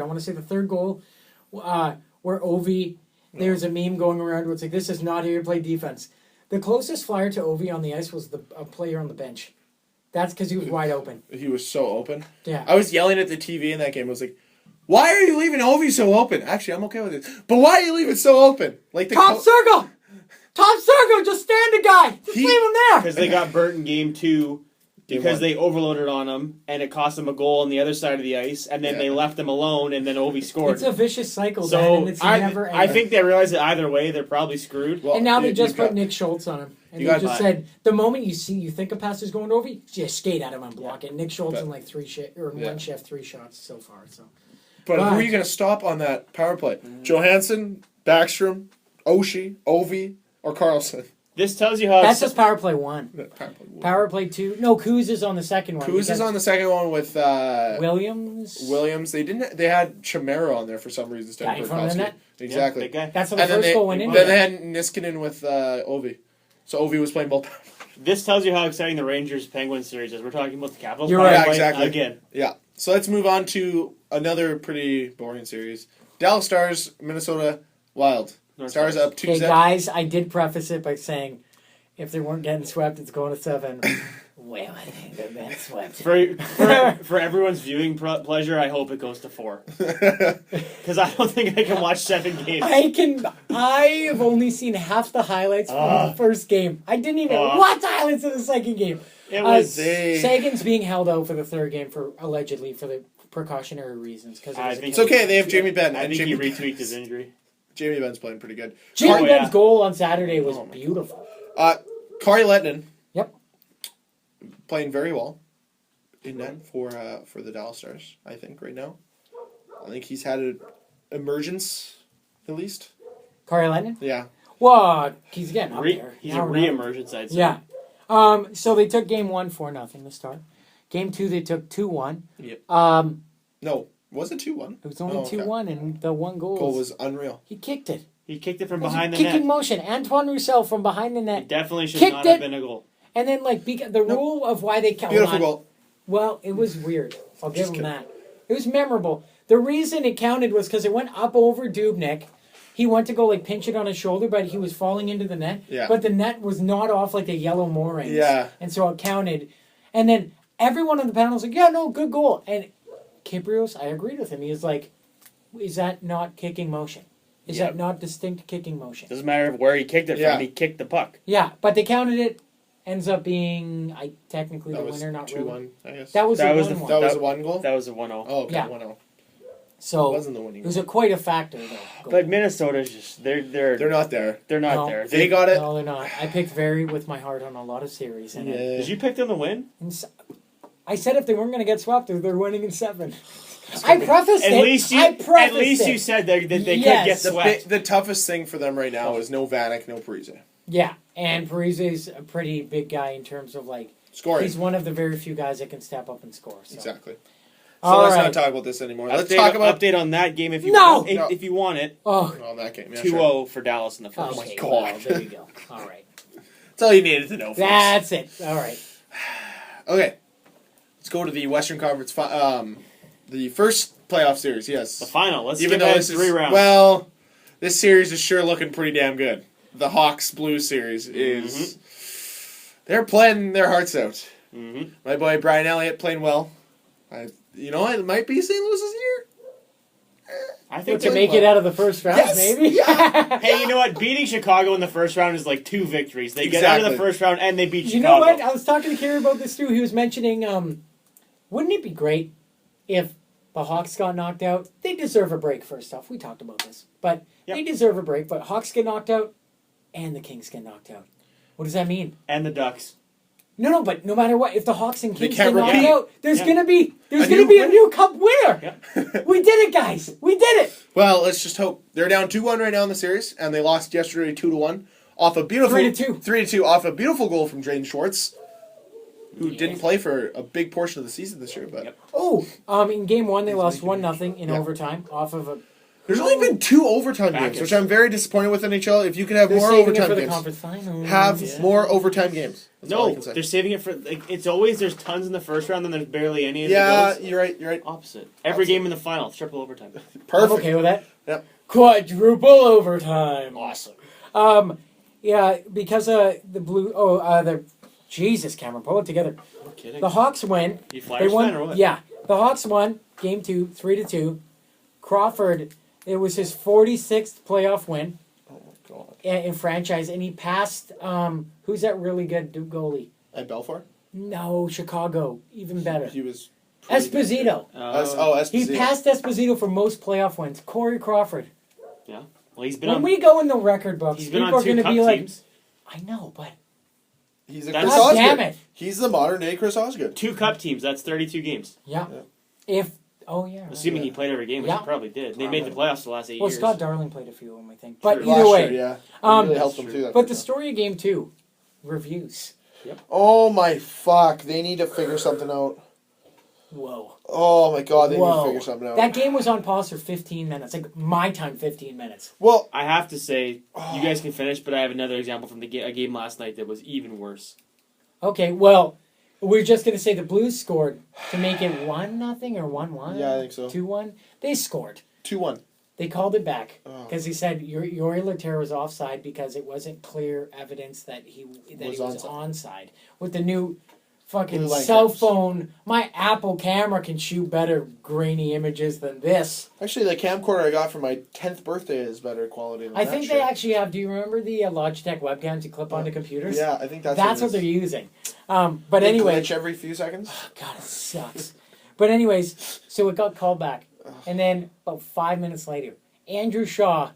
[SPEAKER 3] I want to say the third goal where Ovi. There's a meme going around where it's like, this is not here to play defense. The closest flyer to Ovi on the ice was a player on the bench. That's because he was wide open.
[SPEAKER 1] He was so open.
[SPEAKER 3] Yeah.
[SPEAKER 1] I was yelling at the TV in that game. I was like, why are you leaving Ovi so open? Actually, I'm okay with it. But why are you leaving so open? Like
[SPEAKER 3] Top circle! Top circle! Just stand a guy! Just leave him there!
[SPEAKER 2] Because they got burnt in game 2 because they overloaded on him, and it cost them a goal on the other side of the ice, and then they left him alone, and then Ovi scored.
[SPEAKER 3] It's a vicious cycle,
[SPEAKER 2] so
[SPEAKER 3] and it's never ending.
[SPEAKER 2] I think they realize that either way, they're probably screwed.
[SPEAKER 3] Well, and now they just put Nick Schultz on him. And they just said, the moment you think a pass is going to Ovi, just skate at him and block it. Nick Schultz in like 3 shots so far. So,
[SPEAKER 1] But who are you going to stop on that power play? Johansson, Backstrom, Oshie, Ovi, or Carlson?
[SPEAKER 2] This tells you how...
[SPEAKER 3] That's just power play 1. Power play 2. No, Kuz is on the second one.
[SPEAKER 1] Kuz is on the second one with...
[SPEAKER 3] Williams.
[SPEAKER 1] They had Chimera on there for some reason instead of Burkowski. Exactly.
[SPEAKER 2] Yeah,
[SPEAKER 3] that's how the first goal went in.
[SPEAKER 1] Then they had Niskanen with Ovi. So Ovi was playing both.
[SPEAKER 2] This tells you how exciting the Rangers-Penguins series is. We're talking about the Capitals.
[SPEAKER 3] You're right.
[SPEAKER 1] Yeah, exactly.
[SPEAKER 2] Again.
[SPEAKER 1] Yeah. So let's move on to another pretty boring series. Dallas Stars, Minnesota Wild. Stars up 2-0.
[SPEAKER 3] Okay, guys, I did preface it by saying if they weren't getting swept, it's going to 7. Well, I think they're getting swept.
[SPEAKER 2] For everyone's viewing pleasure, I hope it goes to 4. Because I don't think I can watch 7 games.
[SPEAKER 3] I have only seen half the highlights from the first game. I didn't even watch the highlights of the second game.
[SPEAKER 2] It was
[SPEAKER 3] Sagan's being held out for the third game allegedly for the precautionary reasons.
[SPEAKER 1] It's okay. They have Jamie Benn.
[SPEAKER 2] I think he retweaked his injury.
[SPEAKER 1] Jamie Benn's playing pretty good.
[SPEAKER 3] Jamie Benn's goal on Saturday was beautiful.
[SPEAKER 1] Kari Lehtinen.
[SPEAKER 3] Yep.
[SPEAKER 1] Playing very well in net for the Dallas Stars, I think, right now. I think he's had an emergence, at least.
[SPEAKER 3] Kari Lehtinen?
[SPEAKER 1] Yeah.
[SPEAKER 3] Well, he's getting up there.
[SPEAKER 2] He's a re-emergence, I'd say.
[SPEAKER 3] Yeah. So they took game 1 4-0 to start. Game 2 they took 2-1.
[SPEAKER 1] Yep. No. Was it 2-1?
[SPEAKER 3] It was only 2-1, and the one goal
[SPEAKER 1] was unreal.
[SPEAKER 3] He kicked it.
[SPEAKER 2] He kicked it from behind the net.
[SPEAKER 3] Kicking motion. Antoine Roussel from behind the net.
[SPEAKER 2] It definitely should not have been a goal.
[SPEAKER 3] And then, the rule of why they count.
[SPEAKER 1] Beautiful goal.
[SPEAKER 3] Well, it was weird. I'll give him that. It was memorable. The reason it counted was because it went up over Dubnyk. He went to go pinch it on his shoulder, but he was falling into the net.
[SPEAKER 1] Yeah.
[SPEAKER 3] But the net was not off the yellow moorings.
[SPEAKER 1] Yeah.
[SPEAKER 3] And so it counted. And then everyone on the panel was like, yeah, no, good goal. And Kiprios, I agreed with him. He was like, is that not kicking motion? Is that not distinct kicking motion?
[SPEAKER 2] Doesn't matter where he kicked it from. He kicked the puck.
[SPEAKER 3] Yeah, but they counted it. Ends up being technically the winner, not
[SPEAKER 1] 2-1,
[SPEAKER 3] really.
[SPEAKER 1] I guess.
[SPEAKER 3] That was
[SPEAKER 1] a 1 goal?
[SPEAKER 2] That was a 1-0.
[SPEAKER 1] Oh, okay, 1-0.
[SPEAKER 3] So
[SPEAKER 1] it wasn't the winning
[SPEAKER 3] it was quite a factor, though.
[SPEAKER 2] But Minnesota's just they're
[SPEAKER 1] not there.
[SPEAKER 2] They're not there.
[SPEAKER 1] They got it.
[SPEAKER 3] No, they're not. I picked with my heart on a lot of series. And
[SPEAKER 2] Did you pick them to win?
[SPEAKER 3] I said if they weren't going to get swept, they're winning in 7. I prefaced
[SPEAKER 2] at least you said that they could get swept.
[SPEAKER 1] The toughest thing for them right now is no Vanek, no Parise.
[SPEAKER 3] Yeah, and Parise's a pretty big guy in terms of
[SPEAKER 1] scoring.
[SPEAKER 3] He's one of the very few guys that can step up and score. So.
[SPEAKER 1] Exactly. So let's not talk about this anymore. Let's talk about
[SPEAKER 2] update on that game if you want. If you want it.
[SPEAKER 3] Oh,
[SPEAKER 1] that game. Yeah,
[SPEAKER 2] 2-0 for Dallas in the first.
[SPEAKER 3] Oh my God! Well, there you go. All right.
[SPEAKER 1] That's all you needed to know.
[SPEAKER 3] That's it. All right.
[SPEAKER 1] Okay. Let's go to the Western Conference. The first playoff series. Yes.
[SPEAKER 2] The final. Let's give it 3 rounds.
[SPEAKER 1] Well, this series is sure looking pretty damn good. The Hawks Blues series is. They're playing their hearts out. Mm-hmm. My boy Brian Elliott playing well. It might be St. Louis's year.
[SPEAKER 2] I think
[SPEAKER 3] to make it out of the first round, maybe.
[SPEAKER 1] Yeah.
[SPEAKER 2] Hey, you know what? Beating Chicago in the first round is like 2 victories. They get out of the first round and they beat Chicago.
[SPEAKER 3] You know what? I was talking to Kerry about this too. He was mentioning, wouldn't it be great if the Hawks got knocked out? They deserve a break, first off. We talked about this. But they deserve a break. But Hawks get knocked out and the Kings get knocked out. What does that mean?
[SPEAKER 2] And the Ducks.
[SPEAKER 3] No, but no matter what, if the Hawks and Kings get knocked
[SPEAKER 1] repeat.
[SPEAKER 3] out, there's gonna be a new Cup winner.
[SPEAKER 2] Yeah.
[SPEAKER 3] We did it, guys. We did it.
[SPEAKER 1] Well, let's just hope. They're down 2-1 right now in the series, and they lost yesterday 2-1 off a beautiful
[SPEAKER 3] 3-2.
[SPEAKER 1] 3-2 off a beautiful goal from Jaden Schwartz, who didn't play for a big portion of the season this year. But
[SPEAKER 3] in Game 1 they lost 1-0 in overtime off of a.
[SPEAKER 1] there's only been 2 overtime games, which I'm very disappointed with NHL. If you could have
[SPEAKER 3] They're
[SPEAKER 1] more
[SPEAKER 3] saving
[SPEAKER 1] overtime
[SPEAKER 3] it for the
[SPEAKER 1] games,
[SPEAKER 3] conference finals.
[SPEAKER 1] have more overtime games. That's all I
[SPEAKER 2] No,
[SPEAKER 1] can say.
[SPEAKER 2] they're saving it for. Like, it's always there's tons in the first round, then there's barely any.
[SPEAKER 1] Yeah, you're right.
[SPEAKER 2] Opposite. Every game in the final, triple overtime.
[SPEAKER 1] Perfect.
[SPEAKER 3] I'm okay with that.
[SPEAKER 1] Yep.
[SPEAKER 3] Quadruple overtime.
[SPEAKER 2] Awesome.
[SPEAKER 3] Yeah, because the blue. Jesus, Cameron, pull it together.
[SPEAKER 2] No kidding.
[SPEAKER 3] The Hawks win.
[SPEAKER 2] You
[SPEAKER 3] They
[SPEAKER 2] Flyers
[SPEAKER 3] won.
[SPEAKER 2] fan or what?
[SPEAKER 3] Yeah, the Hawks won Game 2, 3-2. Crawford, it was his 46th playoff win
[SPEAKER 1] Oh my god.
[SPEAKER 3] in franchise, and he passed. Who's that really good goalie?
[SPEAKER 1] At Belfort,
[SPEAKER 3] No, Chicago, even better.
[SPEAKER 1] he was
[SPEAKER 3] Esposito.
[SPEAKER 1] Esposito.
[SPEAKER 3] He passed Esposito for most playoff wins. Corey Crawford.
[SPEAKER 2] Yeah. Well, he's been
[SPEAKER 3] When
[SPEAKER 2] on.
[SPEAKER 3] we go in the record books,
[SPEAKER 2] He's been
[SPEAKER 3] people
[SPEAKER 2] on
[SPEAKER 3] are
[SPEAKER 2] 2
[SPEAKER 3] going to
[SPEAKER 2] cup
[SPEAKER 3] be like,
[SPEAKER 2] teams.
[SPEAKER 3] I know, but
[SPEAKER 1] He's a
[SPEAKER 2] That's-
[SPEAKER 1] Chris
[SPEAKER 3] God
[SPEAKER 1] Osgood.
[SPEAKER 3] damn it.
[SPEAKER 1] He's the modern day Chris Osgood.
[SPEAKER 2] 2 cup teams. That's 32 games.
[SPEAKER 3] yeah.
[SPEAKER 1] Yeah.
[SPEAKER 2] Assuming he played every game, which
[SPEAKER 3] Yeah.
[SPEAKER 2] he probably did. They made the playoffs the last 8
[SPEAKER 3] Well,
[SPEAKER 2] years.
[SPEAKER 3] Scott Darling played a few of them, I think. But
[SPEAKER 2] True.
[SPEAKER 3] either
[SPEAKER 1] Last
[SPEAKER 3] way,
[SPEAKER 1] year, yeah.
[SPEAKER 3] um,
[SPEAKER 1] Really helped him
[SPEAKER 2] That's
[SPEAKER 1] through that.
[SPEAKER 3] but the story of Game 2, reviews.
[SPEAKER 1] Oh my fuck! They need to figure something out.
[SPEAKER 3] Whoa.
[SPEAKER 1] Oh my god! They need to
[SPEAKER 3] Whoa.
[SPEAKER 1] figure something out.
[SPEAKER 3] That game was on pause for 15 minutes. Like, my time, 15 minutes.
[SPEAKER 1] Well,
[SPEAKER 2] I have to say, you guys can finish, but I have another example from a game last night that was even worse.
[SPEAKER 3] Okay, well, we're just going to say the Blues scored to make it 1-0 or 1-1?
[SPEAKER 1] Yeah, I think so.
[SPEAKER 3] 2-1? They scored.
[SPEAKER 1] 2-1.
[SPEAKER 3] They called it back
[SPEAKER 1] Oh.
[SPEAKER 3] because he said Yuri Laterra was offside because it wasn't clear evidence that he was onside. With the new fucking
[SPEAKER 1] Blue light
[SPEAKER 3] cell
[SPEAKER 1] cameras.
[SPEAKER 3] phone, my Apple camera can shoot better grainy images than this.
[SPEAKER 1] Actually, the camcorder I got for my 10th birthday is better quality than
[SPEAKER 3] I
[SPEAKER 1] that
[SPEAKER 3] think
[SPEAKER 1] shit.
[SPEAKER 3] they actually have. Do you remember the Logitech webcams you clip onto computers?
[SPEAKER 1] Yeah, I think that's
[SPEAKER 3] what
[SPEAKER 1] it
[SPEAKER 3] they're
[SPEAKER 1] is.
[SPEAKER 3] using. But
[SPEAKER 1] They
[SPEAKER 3] anyway,
[SPEAKER 1] glitch every few seconds.
[SPEAKER 3] God, it sucks. But anyways, so it got called back, and then about 5 minutes later, Andrew Shaw.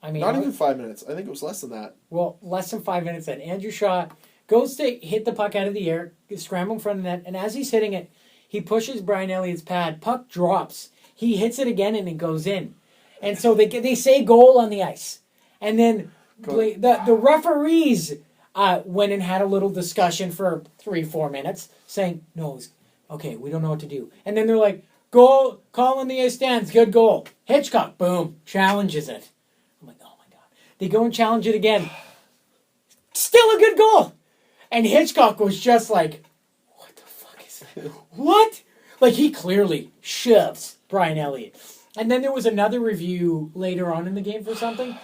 [SPEAKER 3] I mean,
[SPEAKER 1] Not even 5 minutes. I think it was less than that.
[SPEAKER 3] well, less than 5 minutes then. Andrew Shaw goes to hit the puck out of the air, scramble in front of the net, and as he's hitting it, he pushes Brian Elliott's pad. Puck drops. He hits it again, and it goes in. And so they say goal on the ice. And then the referees went and had a little discussion for 3-4 minutes, saying, no, okay, we don't know what to do. And then they're like, goal, call in the ice stands, good goal. Hitchcock, boom, challenges it. I'm like, oh my God. They go and challenge it again. Still a good goal. And Hitchcock was just like, what the fuck is that? What? Like, he clearly shoves Brian Elliott. And then there was another review later on in the game for something.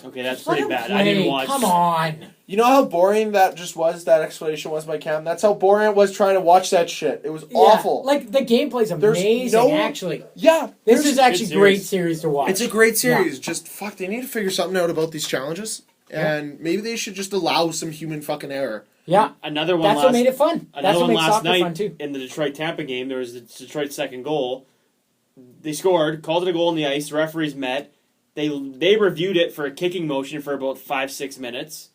[SPEAKER 2] Okay, that's
[SPEAKER 3] Let
[SPEAKER 2] pretty
[SPEAKER 3] him
[SPEAKER 2] bad. I didn't
[SPEAKER 3] play.
[SPEAKER 2] watch.
[SPEAKER 3] Come on.
[SPEAKER 1] You know how boring that just was? That explanation was by Cam? That's how boring it was trying to watch that shit. It was awful.
[SPEAKER 3] Like, the gameplay's amazing, actually.
[SPEAKER 1] Yeah.
[SPEAKER 3] This is actually
[SPEAKER 2] Good
[SPEAKER 3] great
[SPEAKER 2] series.
[SPEAKER 3] series to watch.
[SPEAKER 1] It's a great series. Just, fuck, they need to figure something out about these challenges. And maybe they should just allow some human fucking error.
[SPEAKER 3] Yeah.
[SPEAKER 2] Another one.
[SPEAKER 3] That's what made it fun. That's
[SPEAKER 2] Another
[SPEAKER 3] what
[SPEAKER 2] one
[SPEAKER 3] made
[SPEAKER 2] last
[SPEAKER 3] soccer
[SPEAKER 2] night
[SPEAKER 3] fun, too.
[SPEAKER 2] in the Detroit-Tampa game. There was the Detroit second goal. They scored, called it a goal in the ice. The referees met. They reviewed it for a kicking motion for about 5-6 minutes.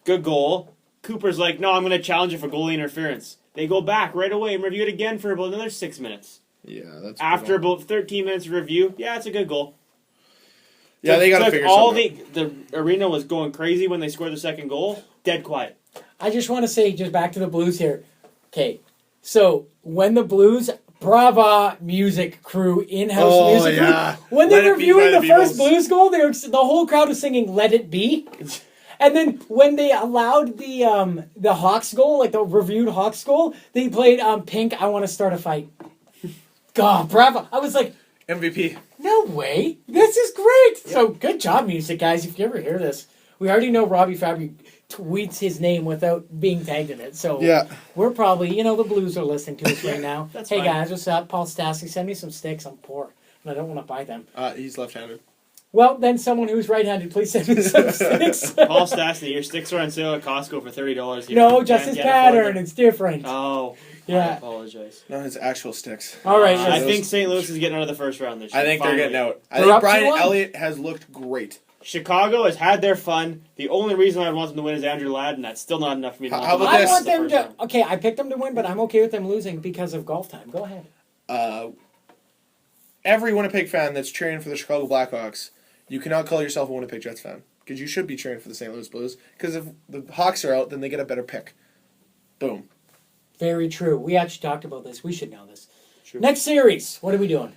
[SPEAKER 2] Good goal. Cooper's like, no, I'm going to challenge it for goalie interference. They go back right away and review it again for about another 6 minutes.
[SPEAKER 1] Yeah, that's
[SPEAKER 2] After about 13 minutes of review, yeah, it's a good goal.
[SPEAKER 1] Yeah, they got to figure something out.
[SPEAKER 2] The arena was going crazy when they scored the second goal. Dead quiet.
[SPEAKER 3] I just want to say, just back to the Blues here. Okay, so when the Blues, Brava music crew, in-house music
[SPEAKER 1] yeah.
[SPEAKER 3] crew, when
[SPEAKER 1] Let
[SPEAKER 3] they
[SPEAKER 1] It
[SPEAKER 3] were
[SPEAKER 1] Be
[SPEAKER 3] reviewing
[SPEAKER 1] by
[SPEAKER 3] the
[SPEAKER 1] the
[SPEAKER 3] first
[SPEAKER 1] Beatles.
[SPEAKER 3] Blues goal, the whole crowd was singing "Let It Be," and then when they allowed the Hawks goal, like the reviewed Hawks goal, they played Pink, "I Want to Start a Fight." God, Brava! I was like,
[SPEAKER 1] MVP.
[SPEAKER 3] no way, this is great. So good job, music guys. If you ever hear this, we already know Robbie Fabry tweets his name without being tagged in it. So
[SPEAKER 1] Yeah.
[SPEAKER 3] we're probably, the Blues are listening to us right now.
[SPEAKER 2] That's
[SPEAKER 3] Hey
[SPEAKER 2] fine.
[SPEAKER 3] guys, what's up? Paul Stassi, send me some sticks. I'm poor. I don't want to buy them.
[SPEAKER 1] He's left-handed.
[SPEAKER 3] Well, then someone who's right-handed, please send me some sticks.
[SPEAKER 2] Paul Stastny, your sticks are on sale at Costco for $30 here.
[SPEAKER 3] No, just his pattern. It's different.
[SPEAKER 2] Oh,
[SPEAKER 3] yeah.
[SPEAKER 2] I apologize.
[SPEAKER 1] No, his actual sticks.
[SPEAKER 3] All right.
[SPEAKER 2] I think St. Louis is getting out of the first round this year.
[SPEAKER 1] I think they're getting out. I
[SPEAKER 3] They're
[SPEAKER 1] think
[SPEAKER 3] up
[SPEAKER 1] Brian
[SPEAKER 3] 2-1.
[SPEAKER 1] Elliott has looked great.
[SPEAKER 2] Chicago has had their fun. The only reason I want them to win is Andrew Ladd, and that's still not enough for me to
[SPEAKER 1] How
[SPEAKER 2] want them
[SPEAKER 1] about
[SPEAKER 2] to
[SPEAKER 3] I
[SPEAKER 1] this?
[SPEAKER 3] want
[SPEAKER 2] the
[SPEAKER 3] them
[SPEAKER 2] first
[SPEAKER 3] to.
[SPEAKER 2] round.
[SPEAKER 3] Okay, I picked them to win, but I'm okay with them losing because of golf time. Go ahead.
[SPEAKER 1] Every Winnipeg fan that's cheering for the Chicago Blackhawks, you cannot call yourself a Winnipeg Jets fan because you should be cheering for the St. Louis Blues. Because if the Hawks are out, then they get a better pick. Boom.
[SPEAKER 3] Very true. We actually talked about this. We should know this.
[SPEAKER 2] True.
[SPEAKER 3] Next series. What are we doing?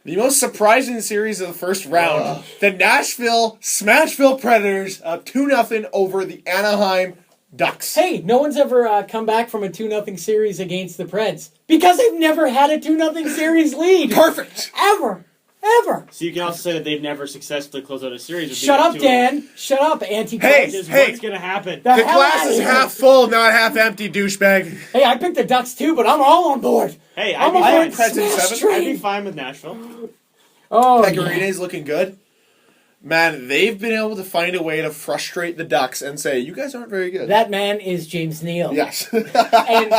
[SPEAKER 1] The most surprising series of the first round, the Nashville Smashville Predators up 2-0 over the Anaheim Ducks.
[SPEAKER 3] Hey, no one's ever come back from a 2-0 series against the Preds because they've never had a 2-0 series lead.
[SPEAKER 1] Perfect.
[SPEAKER 3] Ever.
[SPEAKER 2] So you can also say that they've never successfully closed out a series. With
[SPEAKER 3] Shut up,
[SPEAKER 2] being 2-0.
[SPEAKER 3] Dan. Shut up, Antichrist.
[SPEAKER 1] Hey,
[SPEAKER 2] Just
[SPEAKER 1] hey.
[SPEAKER 2] what's going to happen?
[SPEAKER 3] The
[SPEAKER 1] The
[SPEAKER 3] hell
[SPEAKER 1] glass
[SPEAKER 3] outta
[SPEAKER 1] is
[SPEAKER 3] here.
[SPEAKER 1] half full, not half empty, douchebag.
[SPEAKER 3] Hey, I picked the Ducks too, but I'm all on board.
[SPEAKER 2] Hey,
[SPEAKER 3] I'm
[SPEAKER 2] I'd
[SPEAKER 3] on
[SPEAKER 2] be,
[SPEAKER 3] board.
[SPEAKER 2] fine.
[SPEAKER 1] Preds in
[SPEAKER 3] Smash
[SPEAKER 1] 7.
[SPEAKER 2] I'd be
[SPEAKER 3] train.
[SPEAKER 2] fine with Nashville.
[SPEAKER 3] Oh,
[SPEAKER 1] Pecorino's looking good. Man, they've been able to find a way to frustrate the Ducks and say, you guys aren't very good.
[SPEAKER 3] that man is James Neal.
[SPEAKER 1] Yes.
[SPEAKER 3] And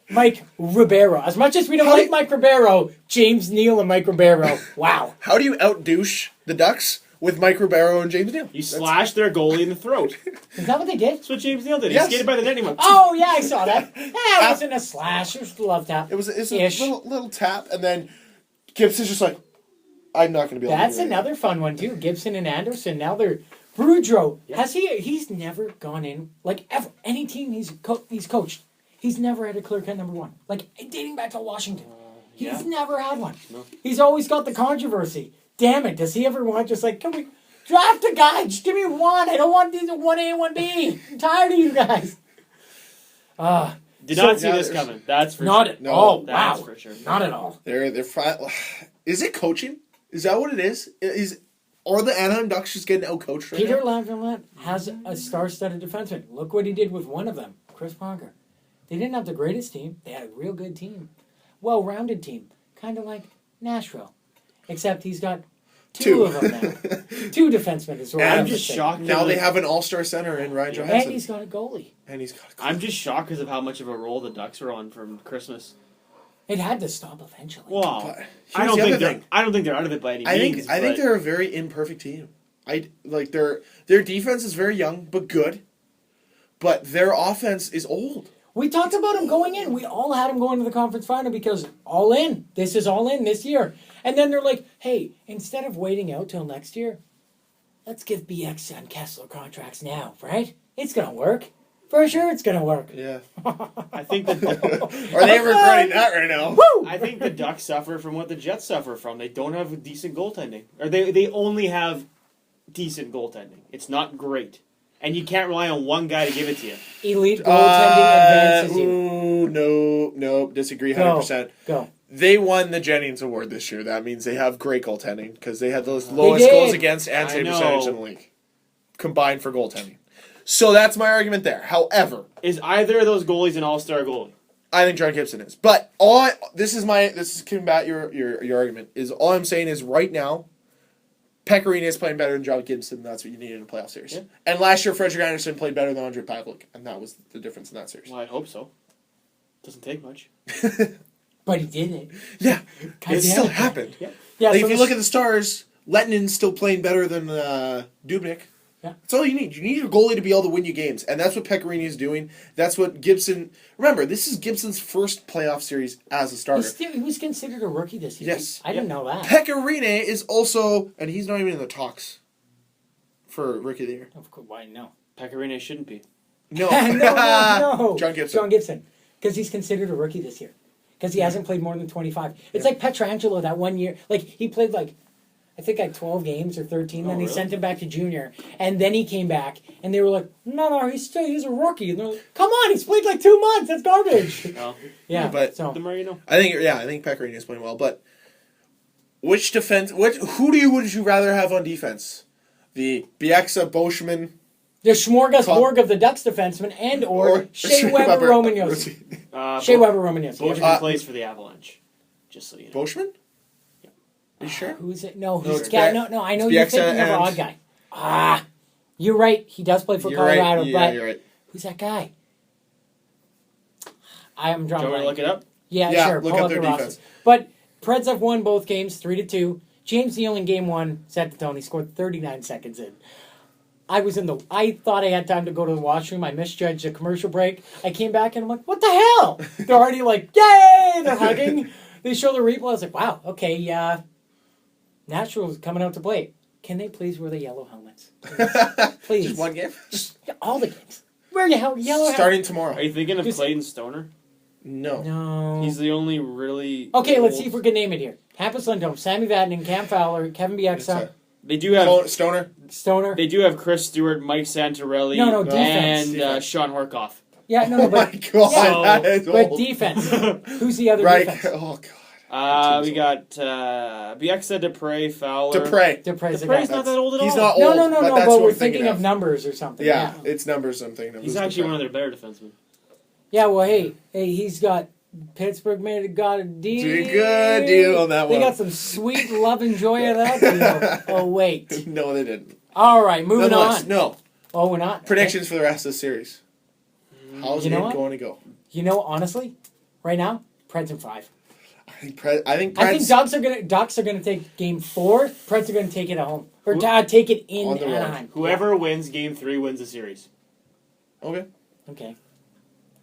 [SPEAKER 3] Mike Ribeiro. As much as we don't
[SPEAKER 1] How do
[SPEAKER 3] like
[SPEAKER 1] you-
[SPEAKER 3] Mike Ribeiro, James Neal and Mike Ribeiro. Wow.
[SPEAKER 1] How do you out-douche the Ducks with Mike Ribeiro and James Neal?
[SPEAKER 2] You slashed their goalie in the throat.
[SPEAKER 3] Is that what they did?
[SPEAKER 2] That's what James Neal did.
[SPEAKER 1] Yes.
[SPEAKER 2] He skated by the net and he went,
[SPEAKER 3] Oh, yeah, I saw that. It wasn't a slash. It was a love tap.
[SPEAKER 1] It was a
[SPEAKER 3] Ish.
[SPEAKER 1] little tap, and then Gibson's just like, I'm not going to be able
[SPEAKER 3] That's
[SPEAKER 1] to do it.
[SPEAKER 3] another fun one, too. Gibson and Anderson. Now they're... Boudreaux. Has he's never gone in, like, ever. Any team he's coached, he's never had a clear cut number one. Like, dating back to Washington. He's never had one.
[SPEAKER 2] No.
[SPEAKER 3] He's always got the controversy. Damn it. Does he ever want just like, can we draft a guy? Just give me one. I don't want these 1A and 1B. I'm tired of you guys.
[SPEAKER 2] Did not see this coming. That's for
[SPEAKER 3] Not
[SPEAKER 2] sure.
[SPEAKER 3] at all.
[SPEAKER 2] That's
[SPEAKER 3] Wow.
[SPEAKER 2] for sure.
[SPEAKER 3] Not at all.
[SPEAKER 1] They're fine. Is it coaching? Is that what it is? Are the Anaheim Ducks just getting out-coached right
[SPEAKER 3] Peter
[SPEAKER 1] now?
[SPEAKER 3] Laviolette has a star-studded defenseman. Look what he did with one of them, Chris Ponker. They didn't have the greatest team. They had a real good team. Well-rounded team. Kind of like Nashville. Except he's got two of them now. Two defensemen is what
[SPEAKER 1] And
[SPEAKER 3] I'm
[SPEAKER 2] I'm just shocked.
[SPEAKER 1] Now
[SPEAKER 2] because
[SPEAKER 1] they
[SPEAKER 2] of-
[SPEAKER 1] have an all-star center in Ryan Johansson.
[SPEAKER 3] And he's got a goalie.
[SPEAKER 2] I'm just shocked because of how much of a role the Ducks were on from Christmas.
[SPEAKER 3] It had to stop eventually.
[SPEAKER 2] Wow.
[SPEAKER 1] But
[SPEAKER 2] I
[SPEAKER 1] here's
[SPEAKER 2] don't
[SPEAKER 1] the
[SPEAKER 2] think
[SPEAKER 1] other
[SPEAKER 2] they're.
[SPEAKER 1] thing.
[SPEAKER 2] I don't think they're out of it by any
[SPEAKER 1] I
[SPEAKER 2] means.
[SPEAKER 1] think
[SPEAKER 2] but
[SPEAKER 1] they're a very imperfect team. Their defense is very young but good, but their offense is old.
[SPEAKER 3] We talked about him going in. We all had him going to the conference final because all in. This is all in this year. And then they're like, hey, instead of waiting out till next year, let's give BX and Kessler contracts now, right? It's going to work. For sure it's going to work.
[SPEAKER 1] Yeah.
[SPEAKER 2] I think that.
[SPEAKER 1] Are they regretting that right now?
[SPEAKER 3] Woo!
[SPEAKER 2] I think the Ducks suffer from what the Jets suffer from. They don't have decent goaltending, or they only have decent goaltending. It's not great, and you can't rely on one guy to give it to you.
[SPEAKER 3] Elite goaltending advances you.
[SPEAKER 1] Ooh, no, disagree 100%.
[SPEAKER 3] Go.
[SPEAKER 1] They won the Jennings Award this year. That means they have great goaltending because they had the lowest
[SPEAKER 3] did.
[SPEAKER 1] goals against and
[SPEAKER 2] I
[SPEAKER 1] save
[SPEAKER 2] know.
[SPEAKER 1] percentage in the league combined for goaltending. So that's my argument there. However,
[SPEAKER 2] Is either of those goalies an all-star goalie?
[SPEAKER 1] I think John Gibson is. But this is combat your argument. Is all I'm saying is right now, Pecorino is playing better than John Gibson. That's what you needed in a playoff series.
[SPEAKER 2] Yeah.
[SPEAKER 1] And last year, Frederick Anderson played better than Andre Pavlik, and that was the difference in that series.
[SPEAKER 2] Well, I hope so. Doesn't take much.
[SPEAKER 3] But he did it.
[SPEAKER 1] Yeah,
[SPEAKER 3] God
[SPEAKER 1] it
[SPEAKER 3] damn
[SPEAKER 1] still
[SPEAKER 3] it.
[SPEAKER 1] happened.
[SPEAKER 2] Yeah.
[SPEAKER 3] Yeah,
[SPEAKER 1] Like,
[SPEAKER 3] so
[SPEAKER 1] if you
[SPEAKER 3] this-
[SPEAKER 1] look at the Stars, Letnin's still playing better than Dubnyk.
[SPEAKER 3] Yeah.
[SPEAKER 1] That's all you need. You need your goalie to be able to win you games, and that's what Pecorino is doing. That's what Gibson. Remember, this is Gibson's first playoff series as a starter.
[SPEAKER 3] he was considered a rookie this year.
[SPEAKER 1] Yes.
[SPEAKER 3] I didn't know that.
[SPEAKER 1] Pecorino is also, and he's not even in the talks for Rookie of the Year.
[SPEAKER 3] Of course, why no?
[SPEAKER 2] Pecorino shouldn't be.
[SPEAKER 1] No,
[SPEAKER 3] no.
[SPEAKER 1] John Gibson.
[SPEAKER 3] John Gibson. Because he's considered a rookie this year. Because he hasn't played more than 25. It's like Pietrangelo that one year. Like, he played I think 12 games or 13. Then he
[SPEAKER 2] really?
[SPEAKER 3] sent him back to junior. And then he came back. And they were like, no, he's a rookie. And they're like, come on, he's played 2 months. That's garbage.
[SPEAKER 2] No.
[SPEAKER 3] Yeah,
[SPEAKER 1] but
[SPEAKER 3] so.
[SPEAKER 2] The more you know.
[SPEAKER 1] I think Pecorino is playing well. But who would you rather have on defense? The Bieksa, Boschman,
[SPEAKER 3] The smorgasbord of the Ducks defenseman and or Shea Weber Romagnosi. Shea Weber Romagnosi.
[SPEAKER 2] Bojan plays for the Avalanche. Just so you know.
[SPEAKER 1] Boschman?
[SPEAKER 2] Yeah.
[SPEAKER 1] Are you sure?
[SPEAKER 3] Who is it? No,
[SPEAKER 1] No,
[SPEAKER 3] who's
[SPEAKER 1] it's
[SPEAKER 3] guy?
[SPEAKER 1] Bieksa-
[SPEAKER 3] No, I know
[SPEAKER 1] it's
[SPEAKER 3] you're
[SPEAKER 1] Bieksa
[SPEAKER 3] thinking of an
[SPEAKER 1] and-
[SPEAKER 3] odd guy. You're right. He does play for
[SPEAKER 1] You're
[SPEAKER 3] Colorado,
[SPEAKER 1] right.
[SPEAKER 3] but
[SPEAKER 1] You're right.
[SPEAKER 3] who's that guy? I am drawing
[SPEAKER 2] Do you want
[SPEAKER 3] blank.
[SPEAKER 2] to look it up?
[SPEAKER 3] Yeah, sure.
[SPEAKER 1] look
[SPEAKER 3] Pull
[SPEAKER 1] up their
[SPEAKER 3] the roster.
[SPEAKER 1] defense.
[SPEAKER 3] But Preds have won both games 3-2. James Neal in game 1 set the tone. He scored 39 seconds in. I thought I had time to go to the washroom. I misjudged a commercial break. I came back and I'm like, what the hell? They're already like, yay! They're hugging. They show the replay. I was like, wow, okay, Natural's coming out to play. Can they please wear the yellow helmets? Please.
[SPEAKER 1] Just one game?
[SPEAKER 3] All the games. Wear your yellow helmets.
[SPEAKER 1] Starting tomorrow.
[SPEAKER 2] Are you thinking of
[SPEAKER 3] Just-
[SPEAKER 2] Clayton Stoner?
[SPEAKER 1] No.
[SPEAKER 3] No.
[SPEAKER 2] He's the only really.
[SPEAKER 3] Okay, let's
[SPEAKER 2] old-
[SPEAKER 3] see if we can name it here. Hampus Lindholm, Sammy Vatanen, Cam Fowler, Kevin Bieksa,
[SPEAKER 2] They do have.
[SPEAKER 1] Stoner.
[SPEAKER 3] Stoner.
[SPEAKER 2] They do have Chris Stewart, Mike Santorelli,
[SPEAKER 3] No, defense.
[SPEAKER 2] and
[SPEAKER 1] Defense.
[SPEAKER 2] Sean Horkoff.
[SPEAKER 3] Yeah, no,
[SPEAKER 1] Oh my
[SPEAKER 3] but
[SPEAKER 1] god,
[SPEAKER 2] So-
[SPEAKER 1] that is
[SPEAKER 3] but
[SPEAKER 1] old.
[SPEAKER 3] defense. Who's the other
[SPEAKER 1] Right.
[SPEAKER 3] defense?
[SPEAKER 1] Oh god.
[SPEAKER 2] We got Bieksa, Dupre, Fowler.
[SPEAKER 1] Dupre.
[SPEAKER 3] Dupre's the
[SPEAKER 2] Dupre's
[SPEAKER 3] guy.
[SPEAKER 2] not that old at all.
[SPEAKER 1] He's not
[SPEAKER 3] No,
[SPEAKER 1] old.
[SPEAKER 3] no,
[SPEAKER 1] but that's
[SPEAKER 3] but
[SPEAKER 1] what
[SPEAKER 3] we're
[SPEAKER 1] I'm
[SPEAKER 3] thinking of numbers or something.
[SPEAKER 1] Yeah, it's numbers I'm thinking of.
[SPEAKER 2] He's
[SPEAKER 1] Who's
[SPEAKER 2] actually
[SPEAKER 1] Dupre?
[SPEAKER 2] one of their better defensemen.
[SPEAKER 3] Yeah, well, hey, he's got Pittsburgh got a deal.
[SPEAKER 1] Good deal on that
[SPEAKER 3] They
[SPEAKER 1] one.
[SPEAKER 3] got some sweet love and joy out of that deal. Oh, wait.
[SPEAKER 1] No, they didn't.
[SPEAKER 3] All right, moving
[SPEAKER 1] Nonetheless,
[SPEAKER 3] on.
[SPEAKER 1] no.
[SPEAKER 3] Oh, we're not?
[SPEAKER 1] Predictions for the rest of the series. How's
[SPEAKER 3] You
[SPEAKER 1] it
[SPEAKER 3] know what?
[SPEAKER 1] going to go?
[SPEAKER 3] You know, honestly, right now, Preds in 5.
[SPEAKER 1] I think
[SPEAKER 3] Ducks are gonna take game 4. Preds are gonna take it at home. Or take it in
[SPEAKER 1] On the road.
[SPEAKER 3] Anaheim.
[SPEAKER 2] Whoever wins Game 3 wins the series.
[SPEAKER 1] Okay.
[SPEAKER 3] Okay.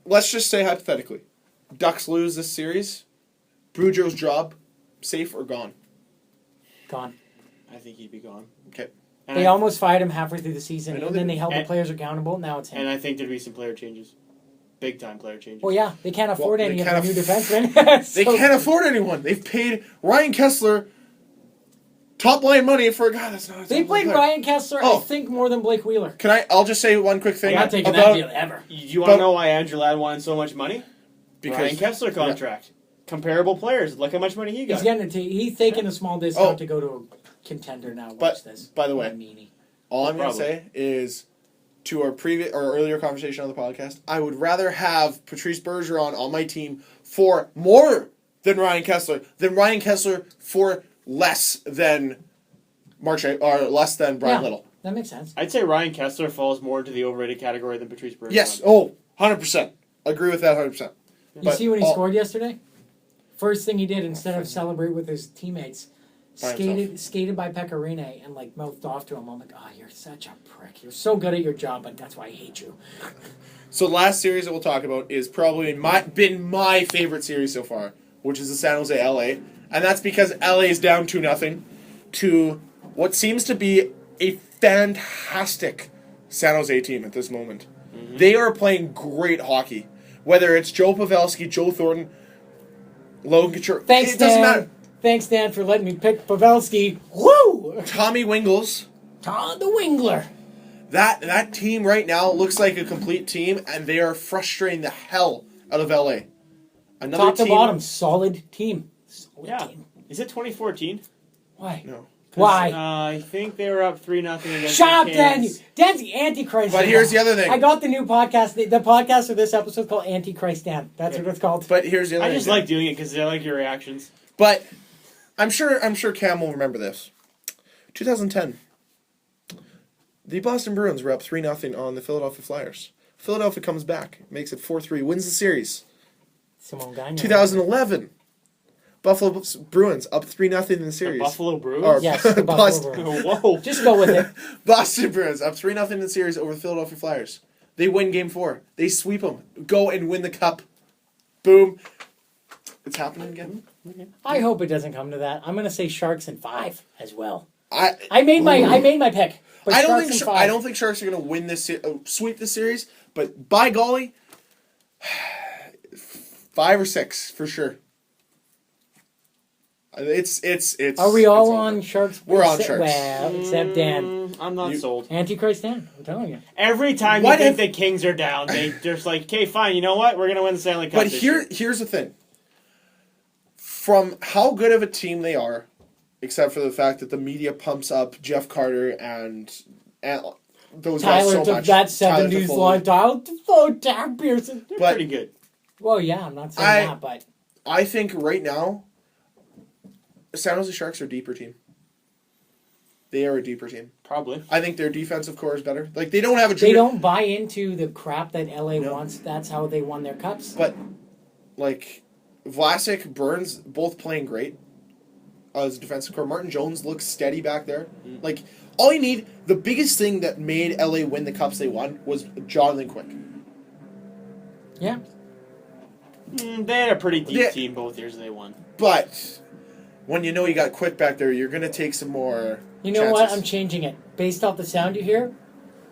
[SPEAKER 1] Let's just say hypothetically, Ducks lose this series. Boudreaux's job, safe or gone?
[SPEAKER 3] Gone.
[SPEAKER 2] I think he'd be gone.
[SPEAKER 1] Okay.
[SPEAKER 2] And
[SPEAKER 3] They
[SPEAKER 2] I,
[SPEAKER 3] almost fired him halfway through the season,
[SPEAKER 1] I know
[SPEAKER 3] and
[SPEAKER 1] they
[SPEAKER 3] then they
[SPEAKER 1] did.
[SPEAKER 3] held the
[SPEAKER 2] And-
[SPEAKER 3] players accountable. Now it's him.
[SPEAKER 2] and I think there'd be some player changes. Big time player changes.
[SPEAKER 3] Well, yeah, they can't afford
[SPEAKER 1] Well,
[SPEAKER 3] any
[SPEAKER 1] they
[SPEAKER 3] of
[SPEAKER 1] can't
[SPEAKER 3] the new
[SPEAKER 1] aff-
[SPEAKER 3] defensemen.
[SPEAKER 1] They
[SPEAKER 3] So-
[SPEAKER 1] can't afford anyone. They've paid Ryan Kessler top line money for a guy that's not.
[SPEAKER 3] They played Ryan Kessler, I
[SPEAKER 1] Oh.
[SPEAKER 3] think, more than Blake Wheeler.
[SPEAKER 1] I'll just say one quick thing
[SPEAKER 3] I'm not taking
[SPEAKER 1] about
[SPEAKER 3] that deal ever.
[SPEAKER 2] You want to
[SPEAKER 1] But-
[SPEAKER 2] know why Andrew Ladd wanted so much money?
[SPEAKER 1] because
[SPEAKER 2] Ryan Kessler contract. Comparable players. Look how much money he got.
[SPEAKER 3] He's taking a small discount
[SPEAKER 1] Oh.
[SPEAKER 3] to go to a contender now. Watch
[SPEAKER 1] But,
[SPEAKER 3] this.
[SPEAKER 1] by the way,
[SPEAKER 3] Meanie.
[SPEAKER 1] all I'm going to
[SPEAKER 2] Probably.
[SPEAKER 1] say is to our earlier conversation on the podcast, I would rather have Patrice Bergeron on my team for more than Ryan Kessler for less than less than Brian
[SPEAKER 3] Yeah.
[SPEAKER 1] Little.
[SPEAKER 3] That makes sense.
[SPEAKER 2] I'd say Ryan Kessler falls more into the overrated category than Patrice Bergeron.
[SPEAKER 1] Yes. Oh, 100%. Agree with that 100%.
[SPEAKER 3] You see when he scored yesterday? First thing he did, instead of celebrate with his teammates,
[SPEAKER 1] By
[SPEAKER 3] skated by Pecorine and mouthed off to him. I'm like, you're such a prick. You're so good at your job, but that's why I hate you.
[SPEAKER 1] So the last series that we'll talk about is probably been my favorite series so far, which is the San Jose LA. And that's because LA is down 2-0 to what seems to be a fantastic San Jose team at this moment. Mm-hmm. They are playing great hockey. Whether it's Joe Pavelski, Joe Thornton, Logan Couture.
[SPEAKER 3] Thanks,
[SPEAKER 1] it doesn't
[SPEAKER 3] Dan.
[SPEAKER 1] matter.
[SPEAKER 3] Thanks, Dan, for letting me pick Pavelski. Woo!
[SPEAKER 1] Tommy Wingles.
[SPEAKER 3] Todd the Wingler.
[SPEAKER 1] That team right now looks like a complete team, and they are frustrating the hell out of LA. Another
[SPEAKER 3] Top to
[SPEAKER 1] team,
[SPEAKER 3] bottom, solid team. Solid
[SPEAKER 2] Yeah.
[SPEAKER 3] team.
[SPEAKER 2] Is it 2014?
[SPEAKER 3] Why?
[SPEAKER 1] No.
[SPEAKER 3] Why?
[SPEAKER 2] I think they were up 3-0 against
[SPEAKER 3] Shut up,
[SPEAKER 2] the
[SPEAKER 3] Dan.
[SPEAKER 2] Kings.
[SPEAKER 3] Dan's the Antichrist.
[SPEAKER 1] But here's the other thing.
[SPEAKER 3] I got the new podcast. The podcast for this episode is called Antichrist Dan. That's what it's called.
[SPEAKER 1] But here's the other
[SPEAKER 2] I
[SPEAKER 1] thing.
[SPEAKER 2] just like doing it because I like your reactions.
[SPEAKER 1] But I'm sure Cam will remember this. 2010. The Boston Bruins were up 3-0 on the Philadelphia Flyers. Philadelphia comes back, makes it 4-3, wins the series.
[SPEAKER 3] Simone Gagnon.
[SPEAKER 1] 2011. Buffalo Bruins up 3-0 in the
[SPEAKER 2] The
[SPEAKER 1] series.
[SPEAKER 2] Buffalo Bruins?
[SPEAKER 1] Or-
[SPEAKER 3] Yes, the Buffalo
[SPEAKER 1] Boston,
[SPEAKER 3] Bruins.
[SPEAKER 2] Whoa.
[SPEAKER 3] Just go with it.
[SPEAKER 1] Boston Bruins up 3-0 in the series over the Philadelphia Flyers. They win Game 4. They sweep them. Go and win the cup. Boom. It's happening again.
[SPEAKER 3] I hope it doesn't come to that. I'm going to say Sharks in 5 as well.
[SPEAKER 1] I
[SPEAKER 3] I made my pick. But Sharks in 5.
[SPEAKER 1] I don't think Sharks are going to win this sweep the series, but by golly, 5 or 6 for sure. It's
[SPEAKER 3] Are we all
[SPEAKER 1] it's
[SPEAKER 3] on
[SPEAKER 1] over.
[SPEAKER 3] Sharks?
[SPEAKER 1] We're on Sharks.
[SPEAKER 3] Well, except Dan.
[SPEAKER 2] I'm not sold.
[SPEAKER 3] Antichrist Dan. I'm telling you.
[SPEAKER 2] Every time
[SPEAKER 1] What
[SPEAKER 2] you think
[SPEAKER 1] if-
[SPEAKER 2] the Kings are down, they're just like, okay, fine, you know what? We're going to win the Stanley Cup
[SPEAKER 1] But
[SPEAKER 2] this year.
[SPEAKER 1] here's the thing. From how good of a team they are, except for the fact that the media pumps up Jeff Carter and those guys
[SPEAKER 3] Tyler
[SPEAKER 1] so
[SPEAKER 3] took
[SPEAKER 1] much.
[SPEAKER 3] that
[SPEAKER 1] Tyler
[SPEAKER 3] 70s
[SPEAKER 1] Toffoli.
[SPEAKER 3] line. Tyler Toffoli, Darren Pearson.
[SPEAKER 2] They're
[SPEAKER 1] but-
[SPEAKER 2] pretty good.
[SPEAKER 3] Well, yeah, I'm not saying that, but
[SPEAKER 1] I think right now, San Jose Sharks are a deeper team. They are a deeper team.
[SPEAKER 2] Probably.
[SPEAKER 1] I think their defensive core is better. Like, they don't have a...
[SPEAKER 3] They don't buy into the crap that LA wants. That's how they won their cups.
[SPEAKER 1] But, like, Vlasic, Burns, both playing great as a defensive core. Martin Jones looks steady back there. Like, all you need... The biggest thing that made LA win the cups they won was Jonathan Quick.
[SPEAKER 3] Yeah.
[SPEAKER 2] They had a pretty deep team both years they won.
[SPEAKER 1] But when you know you got Quick back there, you're going to take some more...
[SPEAKER 3] You know what? I'm changing it. Based off the sound you hear,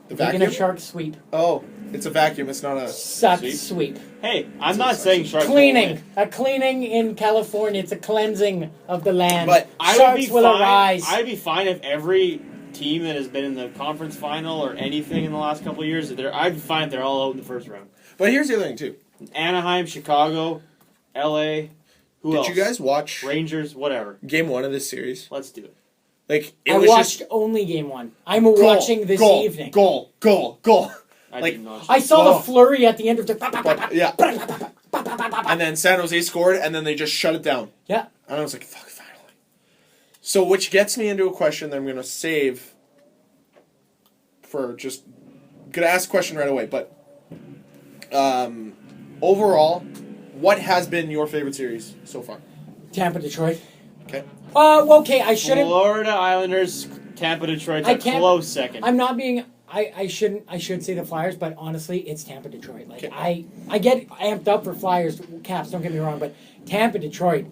[SPEAKER 1] the vacuum?
[SPEAKER 3] a Shark sweep.
[SPEAKER 1] Oh, it's a vacuum. It's not a...
[SPEAKER 3] Suck sweep.
[SPEAKER 2] Hey, I'm not saying Sharks
[SPEAKER 3] Cleaning. A cleaning in California. It's a cleansing of the land.
[SPEAKER 1] But
[SPEAKER 3] Sharks will arise.
[SPEAKER 2] I'd be fine if every team that has been in the conference final or anything in the last couple of years, I'd be fine if they're all out in the first round.
[SPEAKER 1] But here's the other thing, too.
[SPEAKER 2] Anaheim, Chicago, LA, who else?
[SPEAKER 1] Did you guys watch...
[SPEAKER 2] Rangers, whatever.
[SPEAKER 1] Game 1 of this series?
[SPEAKER 2] Let's do it.
[SPEAKER 1] Like,
[SPEAKER 3] I watched only game 1. I'm watching this evening.
[SPEAKER 1] Goal.
[SPEAKER 2] I
[SPEAKER 3] saw the flurry at the end of the...
[SPEAKER 1] Yeah. And then San Jose scored, and then they just shut it down.
[SPEAKER 3] Yeah.
[SPEAKER 1] And I was like, fuck, finally. So, which gets me into a question that I'm going to save for just... Going to ask a question right away, but... overall, what has been your favorite series so far?
[SPEAKER 3] Tampa, Detroit.
[SPEAKER 1] Okay.
[SPEAKER 3] Okay, I shouldn't...
[SPEAKER 2] Florida Islanders, Tampa, Detroit's a close second.
[SPEAKER 3] I'm not being... I should say the Flyers, but honestly, it's Tampa, Detroit. Like, okay. I get amped up for Flyers, Caps, don't get me wrong, but Tampa, Detroit,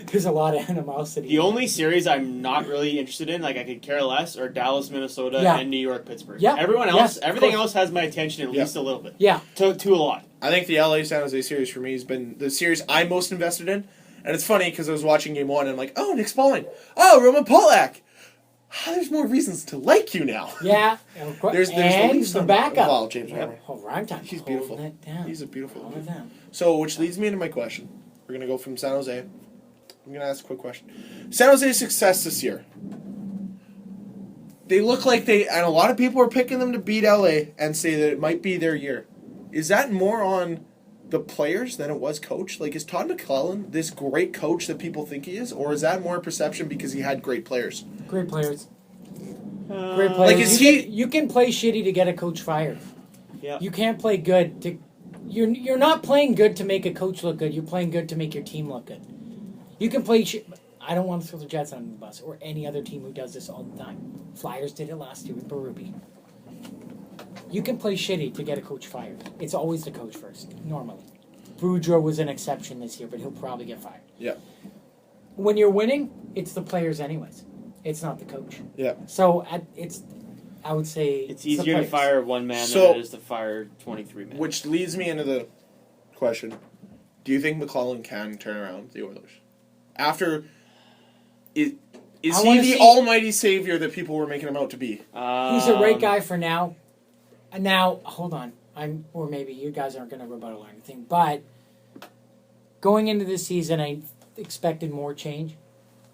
[SPEAKER 3] there's a lot of animosity.
[SPEAKER 2] The only series I'm not really interested in, like I could care less, are Dallas, Minnesota, and New York, Pittsburgh.
[SPEAKER 3] Yeah.
[SPEAKER 2] Everything else has my attention at least a little bit.
[SPEAKER 3] Yeah.
[SPEAKER 2] To a lot.
[SPEAKER 1] I think the LA San Jose series for me has been the series I'm most invested in. And it's funny because I was watching game 1 and I'm like, oh, Nick Spaulding. Oh, Roman Polak. Oh, there's more reasons to like you now.
[SPEAKER 3] Yeah.
[SPEAKER 1] There's
[SPEAKER 3] and the backup.
[SPEAKER 1] Wow, James Reimer.
[SPEAKER 3] Ragtime.
[SPEAKER 1] He's beautiful.
[SPEAKER 3] Down.
[SPEAKER 1] He's a beautiful
[SPEAKER 3] Hold it down.
[SPEAKER 1] So, which leads me into my question. We're going to go from San Jose. I'm going to ask a quick question. San Jose's success this year. They look like and a lot of people are picking them to beat LA and say that it might be their year. Is that more on the players than it was coach? Like, is Todd McClellan this great coach that people think he is? Or is that more perception because he had great players?
[SPEAKER 3] Great players. Great players. Like, you can play shitty to get a coach fired.
[SPEAKER 2] Yeah.
[SPEAKER 3] You can't play good to... You're not playing good to make a coach look good. You're playing good to make your team look good. You can play I don't want to throw the Jets on the bus or any other team who does this all the time. Flyers did it last year with Berube. You can play shitty to get a coach fired. It's always the coach first, normally. Boudreau was an exception this year, but he'll probably get fired.
[SPEAKER 1] Yeah.
[SPEAKER 3] When you're winning, it's the players anyways. It's not the coach.
[SPEAKER 1] Yeah.
[SPEAKER 3] So I would say
[SPEAKER 2] it's easier to fire one man than it is to fire 23 men.
[SPEAKER 1] Which leads me into the question: do you think McClellan can turn around the Oilers? After is he the almighty savior that people were making him out to be?
[SPEAKER 3] He's a right guy for now. Now, hold on. Or maybe you guys aren't going to rebuttal or anything, but going into this season, I expected more change.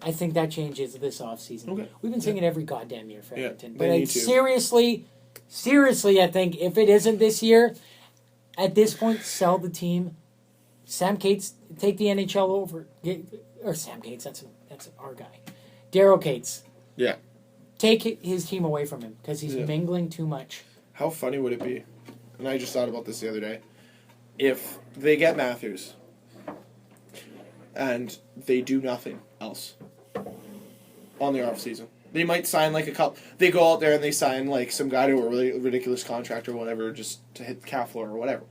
[SPEAKER 3] I think that changes this offseason.
[SPEAKER 1] Okay.
[SPEAKER 3] We've been saying it every goddamn year for Edmonton.
[SPEAKER 1] But
[SPEAKER 3] seriously, I think if it isn't this year, at this point, sell the team. Sam Cates, take the NHL over. Or Sam Cates, that's our guy. Daryl Cates.
[SPEAKER 1] Yeah.
[SPEAKER 3] Take his team away from him because he's mingling too much.
[SPEAKER 1] How funny would it be? And I just thought about this the other day. If they get Matthews and they do nothing else on the off season, they might sign like a couple. They go out there and they sign like some guy to a really ridiculous contract or whatever, just to hit the cap floor or whatever.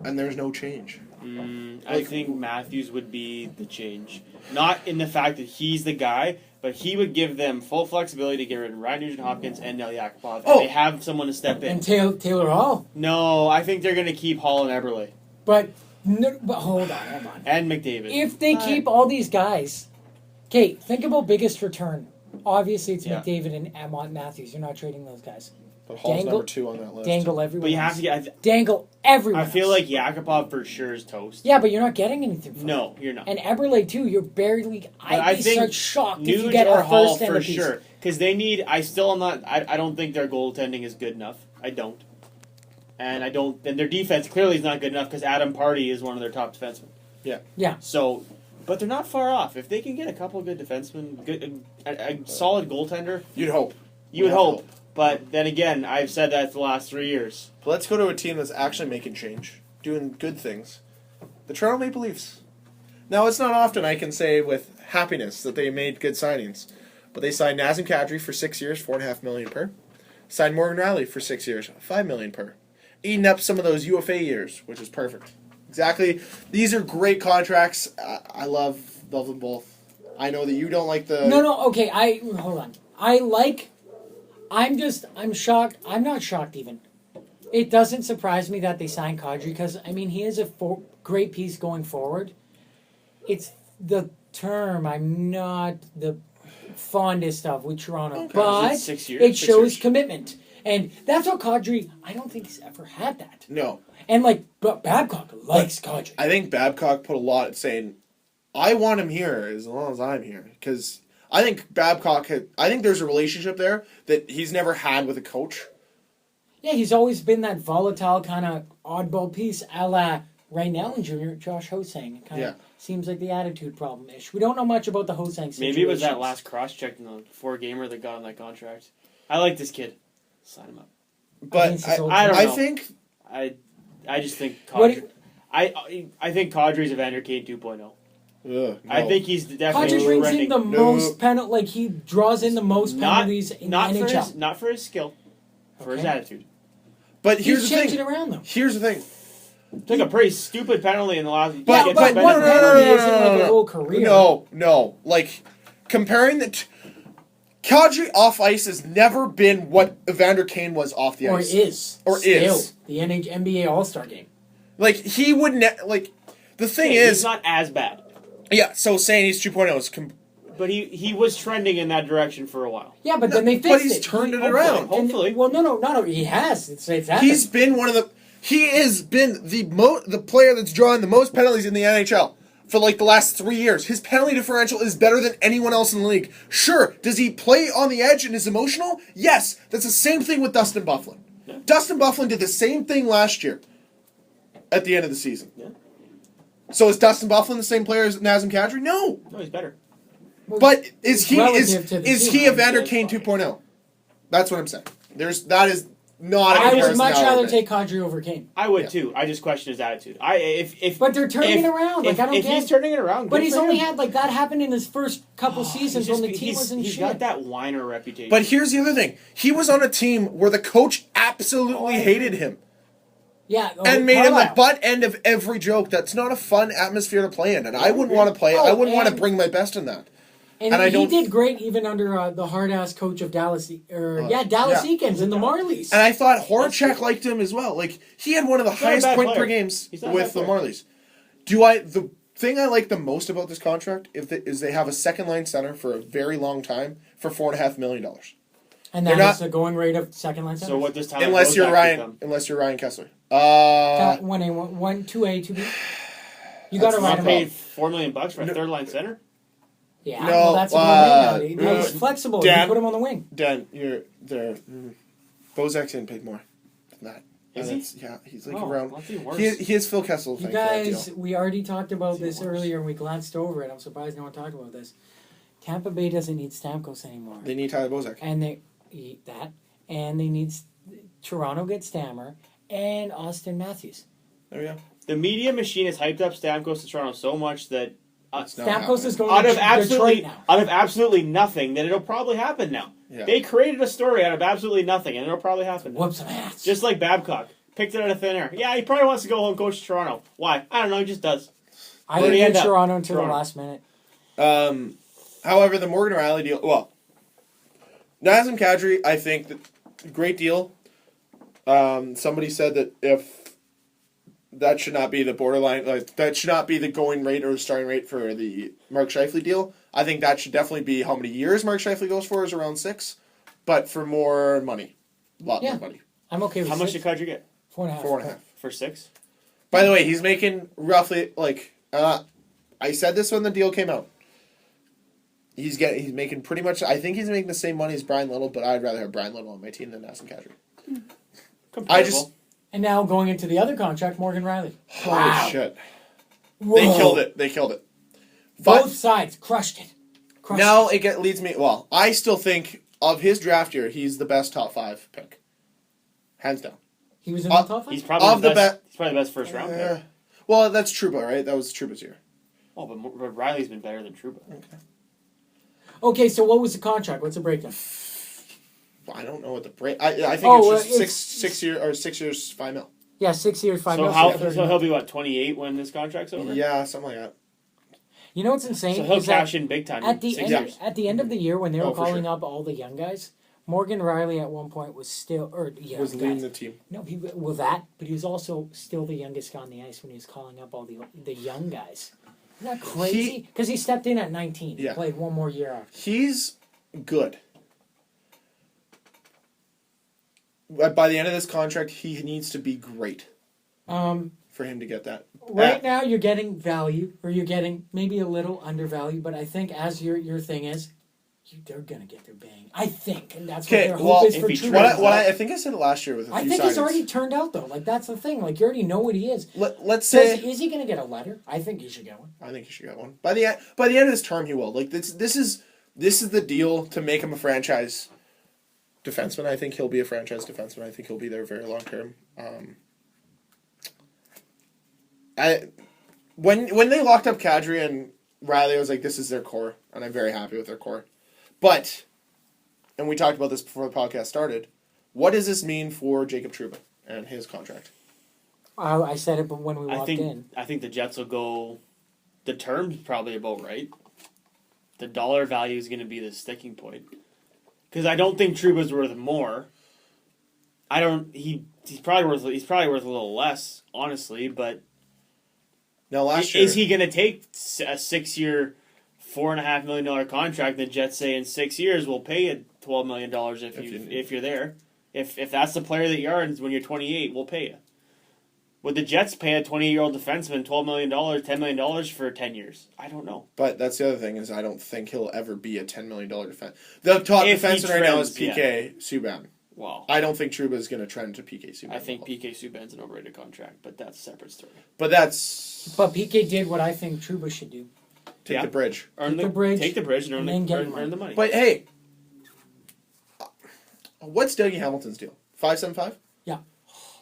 [SPEAKER 1] And there's no change.
[SPEAKER 2] I think Matthews would be the change. Not in the fact that he's the guy, but he would give them full flexibility to get rid of Ryan Nugent-Hopkins and Neil Yakupov. And they have someone to step in.
[SPEAKER 3] And Taylor Hall.
[SPEAKER 2] No, I think they're going to keep Hall and Eberle.
[SPEAKER 3] But hold on.
[SPEAKER 2] And McDavid.
[SPEAKER 3] If they keep all these guys... Okay, think about biggest return. Obviously, it's McDavid and Amont Matthews. You're not trading those guys.
[SPEAKER 1] But Hall's number 2 on that list.
[SPEAKER 3] Dangle everyone.
[SPEAKER 2] But you have to get...
[SPEAKER 3] Dangle everyone.
[SPEAKER 2] I feel like Yakupov for sure is toast.
[SPEAKER 3] Yeah, but you're not getting anything from him.
[SPEAKER 2] No, you're not.
[SPEAKER 3] And Eberle, too, you're barely... I'd be such shocked if you
[SPEAKER 2] Nuge
[SPEAKER 3] get
[SPEAKER 2] or
[SPEAKER 3] a
[SPEAKER 2] Hall
[SPEAKER 3] first
[SPEAKER 2] for
[SPEAKER 3] and
[SPEAKER 2] sure. Because they need... I don't think their goaltending is good enough. I don't. And their defense clearly is not good enough because Adam Party is one of their top defensemen.
[SPEAKER 1] Yeah.
[SPEAKER 3] Yeah.
[SPEAKER 2] So But they're not far off. If they can get a couple of good defensemen, a solid goaltender,
[SPEAKER 1] You'd hope.
[SPEAKER 2] you would hope. But then again, I've said that the last 3 years.
[SPEAKER 1] But let's go to a team that's actually making change, doing good things. The Toronto Maple Leafs. Now, it's not often I can say with happiness that they made good signings, but they signed Nazem Kadri for 6 years, $4.5 million per. Signed Morgan Rielly for 6 years, $5 million per. Eating up some of those UFA years, which is perfect. Exactly. These are great contracts. I love them both. I know that you don't like the...
[SPEAKER 3] No, okay, hold on. I'm shocked. I'm not shocked even. It doesn't surprise me that they signed Kadri because, I mean, he is a great piece going forward. It's the term I'm not the fondest of with Toronto,
[SPEAKER 1] Okay.
[SPEAKER 3] but
[SPEAKER 2] 6 years?
[SPEAKER 3] it
[SPEAKER 2] 6
[SPEAKER 3] shows
[SPEAKER 2] years.
[SPEAKER 3] commitment. And that's what Kadri, I don't think he's ever had that.
[SPEAKER 1] No.
[SPEAKER 3] And, but Babcock likes Kadri.
[SPEAKER 1] I think Babcock put a lot at saying, I want him here as long as I'm here. Because I think I think there's a relationship there that he's never had with a coach.
[SPEAKER 3] Yeah, he's always been that volatile kind of oddball piece a la Ryan Allen Jr., Josh Ho-Sang. It kind of seems like the attitude problem-ish. We don't know much about the Ho-Sang situation.
[SPEAKER 2] Maybe it was that last cross-check in the 4-gamer that got on that contract. I like this kid. Sign him up.
[SPEAKER 1] But
[SPEAKER 2] I don't know.
[SPEAKER 1] I think...
[SPEAKER 2] I just think Kadri... I think Kadri's Evander Kane 2.0.
[SPEAKER 1] No.
[SPEAKER 2] I think he's definitely
[SPEAKER 3] Kadri brings in the most penalties. Like, he draws in the most penalties in the NHL.
[SPEAKER 2] Not for his skill. For his attitude.
[SPEAKER 1] But here's
[SPEAKER 3] he's
[SPEAKER 1] the thing.
[SPEAKER 3] changing around, though.
[SPEAKER 1] Here's the thing.
[SPEAKER 2] Took a pretty stupid penalty in the last...
[SPEAKER 3] But one penalty isn't like a whole career.
[SPEAKER 1] No. Like, comparing the... Kadri off ice has never been what Evander Kane was off the ice.
[SPEAKER 3] Or is. The NBA All-Star game.
[SPEAKER 1] Like, he would... the thing is...
[SPEAKER 2] He's not as bad.
[SPEAKER 1] Yeah, so saying he's 2.0 is...
[SPEAKER 2] But he was trending in that direction for a while.
[SPEAKER 3] Yeah, but then they fixed it.
[SPEAKER 1] But he's turned it around.
[SPEAKER 2] Hopefully.
[SPEAKER 3] No. He has. It's happened.
[SPEAKER 1] He's been one of the... He has been the player that's drawn the most penalties in the NHL for like the last 3 years. His penalty differential is better than anyone else in the league. Sure, does he play on the edge and is emotional? Yes. That's the same thing with Dustin Byfuglien. Yeah. Dustin Byfuglien did the same thing last year at the end of the season.
[SPEAKER 2] Yeah.
[SPEAKER 1] So is Dustin Byfuglien the same player as Nazem Kadri? No.
[SPEAKER 2] No, he's better.
[SPEAKER 1] Well, but is he Evander Kane 2.0? That's what I'm saying. That is not.
[SPEAKER 3] I would much rather take Kadri over Kane.
[SPEAKER 2] I would too. I just question his attitude.
[SPEAKER 3] But they're turning it around. Like I don't
[SPEAKER 2] get. If he's turning it around,
[SPEAKER 3] but he's only had that happened in his first couple seasons when the team was in shit.
[SPEAKER 2] He's got that whiner reputation.
[SPEAKER 1] But here's the other thing: he was on a team where the coach absolutely hated him.
[SPEAKER 3] Yeah,
[SPEAKER 1] and made him the butt end of every joke. That's not a fun atmosphere to play in, and I wouldn't want to play. I wouldn't want to bring my best in that.
[SPEAKER 3] And he did great even under the hard-ass coach of Dallas Eakins in the Marlies.
[SPEAKER 1] And I thought Horacek liked him as well. Like, he had one of the highest point per games with the Marlies. The thing I like the most about this contract is they have a second-line center for a very long time for $4.5 million.
[SPEAKER 3] And that is the going rate of second-line center?
[SPEAKER 2] So what does Tyler
[SPEAKER 1] unless you're Ryan Kessler.
[SPEAKER 3] 1A, 2B? You got to write him
[SPEAKER 2] paid $4 million for a third-line center?
[SPEAKER 3] Yeah, well, that's a good wing. He's flexible. Dan, you put him on the wing.
[SPEAKER 1] Dan, you're there. Bozak's getting paid more than that.
[SPEAKER 2] Is he?
[SPEAKER 1] Yeah, he's like around.
[SPEAKER 2] He
[SPEAKER 1] is Phil Kessel.
[SPEAKER 3] You guys, we already talked about this earlier and we glanced over it. I'm surprised no one talked about this. Tampa Bay doesn't need Stamkos anymore.
[SPEAKER 1] They need Tyler Bozak.
[SPEAKER 3] And they need Toronto gets Stammer and Austin Matthews.
[SPEAKER 1] There we go.
[SPEAKER 2] The media machine has hyped up Stamkos to Toronto so much that
[SPEAKER 3] Stamkos is going to Detroit now.
[SPEAKER 2] Out of absolutely nothing, then it'll probably happen now. Yeah. They created a story out of absolutely nothing, and it'll probably happen now.
[SPEAKER 3] Whoop some ass.
[SPEAKER 2] Just like Babcock. Picked it out of thin air. Yeah, he probably wants to go home and coach Toronto. Why? I don't know, he just does.
[SPEAKER 3] I didn't get Toronto until the last minute.
[SPEAKER 1] However, the Morgan Rielly deal... Well, Nazem Kadri, I think, great deal. Somebody said that if... That should not be the borderline. That should not be the going rate or starting rate for the Mark Scheifele deal. I think that should definitely be how many years Mark Scheifele goes for is around 6, but for more money, a lot more money.
[SPEAKER 3] I'm okay with
[SPEAKER 2] How much did Kadri get?
[SPEAKER 3] 4.5.
[SPEAKER 1] 4.5
[SPEAKER 2] for 6.
[SPEAKER 1] By the way, he's making roughly I said this when the deal came out. He's making pretty much. I think he's making the same money as Brian Little, but I'd rather have Brian Little on my team than Nazem Kadri.
[SPEAKER 3] And now going into the other contract, Morgan Rielly.
[SPEAKER 1] Holy shit. Whoa. They killed it.
[SPEAKER 3] Both sides crushed it.
[SPEAKER 1] Now it leads me. Well, I still think of his draft year, he's the best top 5 pick, hands down.
[SPEAKER 3] He was in the top 5.
[SPEAKER 2] He's probably the best first round pick.
[SPEAKER 1] Well, that's Trouba, right? That was Trouba's year.
[SPEAKER 2] Oh, but Riley's been better than Trouba.
[SPEAKER 3] Okay, so what was the contract? What's the breakdown?
[SPEAKER 1] I don't know what the break. I think it's just 6 years, $5 million.
[SPEAKER 3] Yeah, 6 years, $5
[SPEAKER 2] million. So he'll be what, 28 when this contract's over?
[SPEAKER 1] Yeah, something like that.
[SPEAKER 3] You know what's insane?
[SPEAKER 2] So he'll cash in big time
[SPEAKER 3] at the end of the year when they were calling up all the young guys. Morgan Riley at one point was still was
[SPEAKER 1] leading the team.
[SPEAKER 3] No, but he was also still the youngest guy on the ice when he was calling up all the young guys. Isn't that crazy? Because he stepped in at 19. Yeah. Played one more year after.
[SPEAKER 1] He's good. By the end of this contract, he needs to be great. For him to get that.
[SPEAKER 3] Right now, you're getting value, or you're getting maybe a little undervalued, but I think as your thing is, they're going to get their bang. I think, and that's what their hope is for Trouba.
[SPEAKER 1] I think I said it last year with a few signings.
[SPEAKER 3] He's already turned out, though. Like, that's the thing. Like, you already know what he is.
[SPEAKER 1] Let's say...
[SPEAKER 3] Is he going to get a letter? I think he should get one.
[SPEAKER 1] I think he should get one. By the end of this term, he will. Like, this is the deal to make him a franchise defenseman. I think he'll be a franchise defenseman. I think he'll be there very long term. When they locked up Kadri and Riley, I was like, this is their core, and I'm very happy with their core. But, and we talked about this before the podcast started, what does this mean for Jacob Trouba and his contract?
[SPEAKER 3] I said it, but when we walked in.
[SPEAKER 2] I think the Jets will go, the term's probably about right. The dollar value is going to be the sticking point. Because I don't think Trouba's worth more. He's probably worth a little less, honestly, but...
[SPEAKER 1] Now, last year...
[SPEAKER 2] Is he going to take a 6-year, $4.5 million contract? The Jets say in 6 years we'll pay you $12 million if you're there. If that's the player that you are, and when you're 28, we'll pay you. Would the Jets pay a 20-year-old defenseman $12 million, $10 million for 10 years? I don't know.
[SPEAKER 1] But that's the other thing is I don't think he'll ever be a $10 million defense. The top defenseman right now is PK Subban.
[SPEAKER 2] Wow.
[SPEAKER 1] I don't think Trouba is going to trend to PK Subban.
[SPEAKER 2] I think PK Subban's an overrated contract, but that's a separate story.
[SPEAKER 1] But
[SPEAKER 3] PK did what I think Trouba should do.
[SPEAKER 1] Take the bridge.
[SPEAKER 2] Take the bridge and earn the money.
[SPEAKER 1] But hey, what's Dougie Hamilton's deal? 5.75?
[SPEAKER 3] Yeah.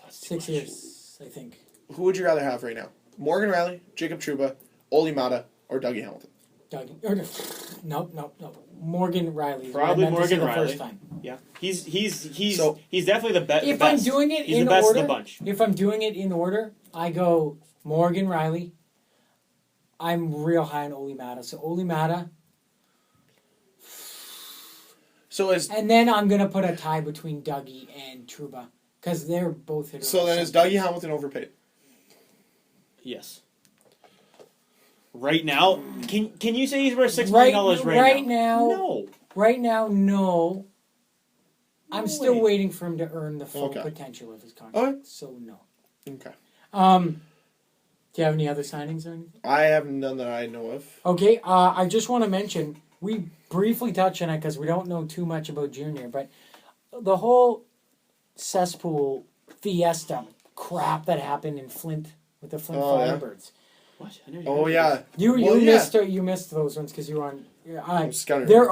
[SPEAKER 3] 6 years. I think.
[SPEAKER 1] Who would you rather have right now? Morgan Riley, Jacob Trouba, Olli Mata, or Dougie Hamilton?
[SPEAKER 3] Nope. Morgan Riley.
[SPEAKER 2] Probably Morgan Riley.
[SPEAKER 3] First time.
[SPEAKER 2] Yeah, he's definitely the best.
[SPEAKER 3] If I'm doing it
[SPEAKER 2] he's
[SPEAKER 3] in
[SPEAKER 2] the best
[SPEAKER 3] order,
[SPEAKER 2] of the bunch.
[SPEAKER 3] If I'm doing it in order, I go Morgan Riley. I'm real high on Olli Mata. So Olli Mata. And then I'm gonna put a tie between Dougie and Trouba. Because they're both hitters.
[SPEAKER 1] So then is Dougie Hamilton overpaid?
[SPEAKER 2] Yes. Right now, can you say he's worth $6 million right now? No.
[SPEAKER 3] Right now, no. I'm still waiting for him to earn the full potential of his contract. Okay. So no.
[SPEAKER 1] Okay.
[SPEAKER 3] Do you have any other signings or anything?
[SPEAKER 1] I have none that I know of.
[SPEAKER 3] Okay. I just want to mention we briefly touched on it because we don't know too much about Junior, but the whole cesspool fiesta crap that happened in Flint with the Flint Firebirds.
[SPEAKER 2] What?
[SPEAKER 3] You missed those ones because you were on. Their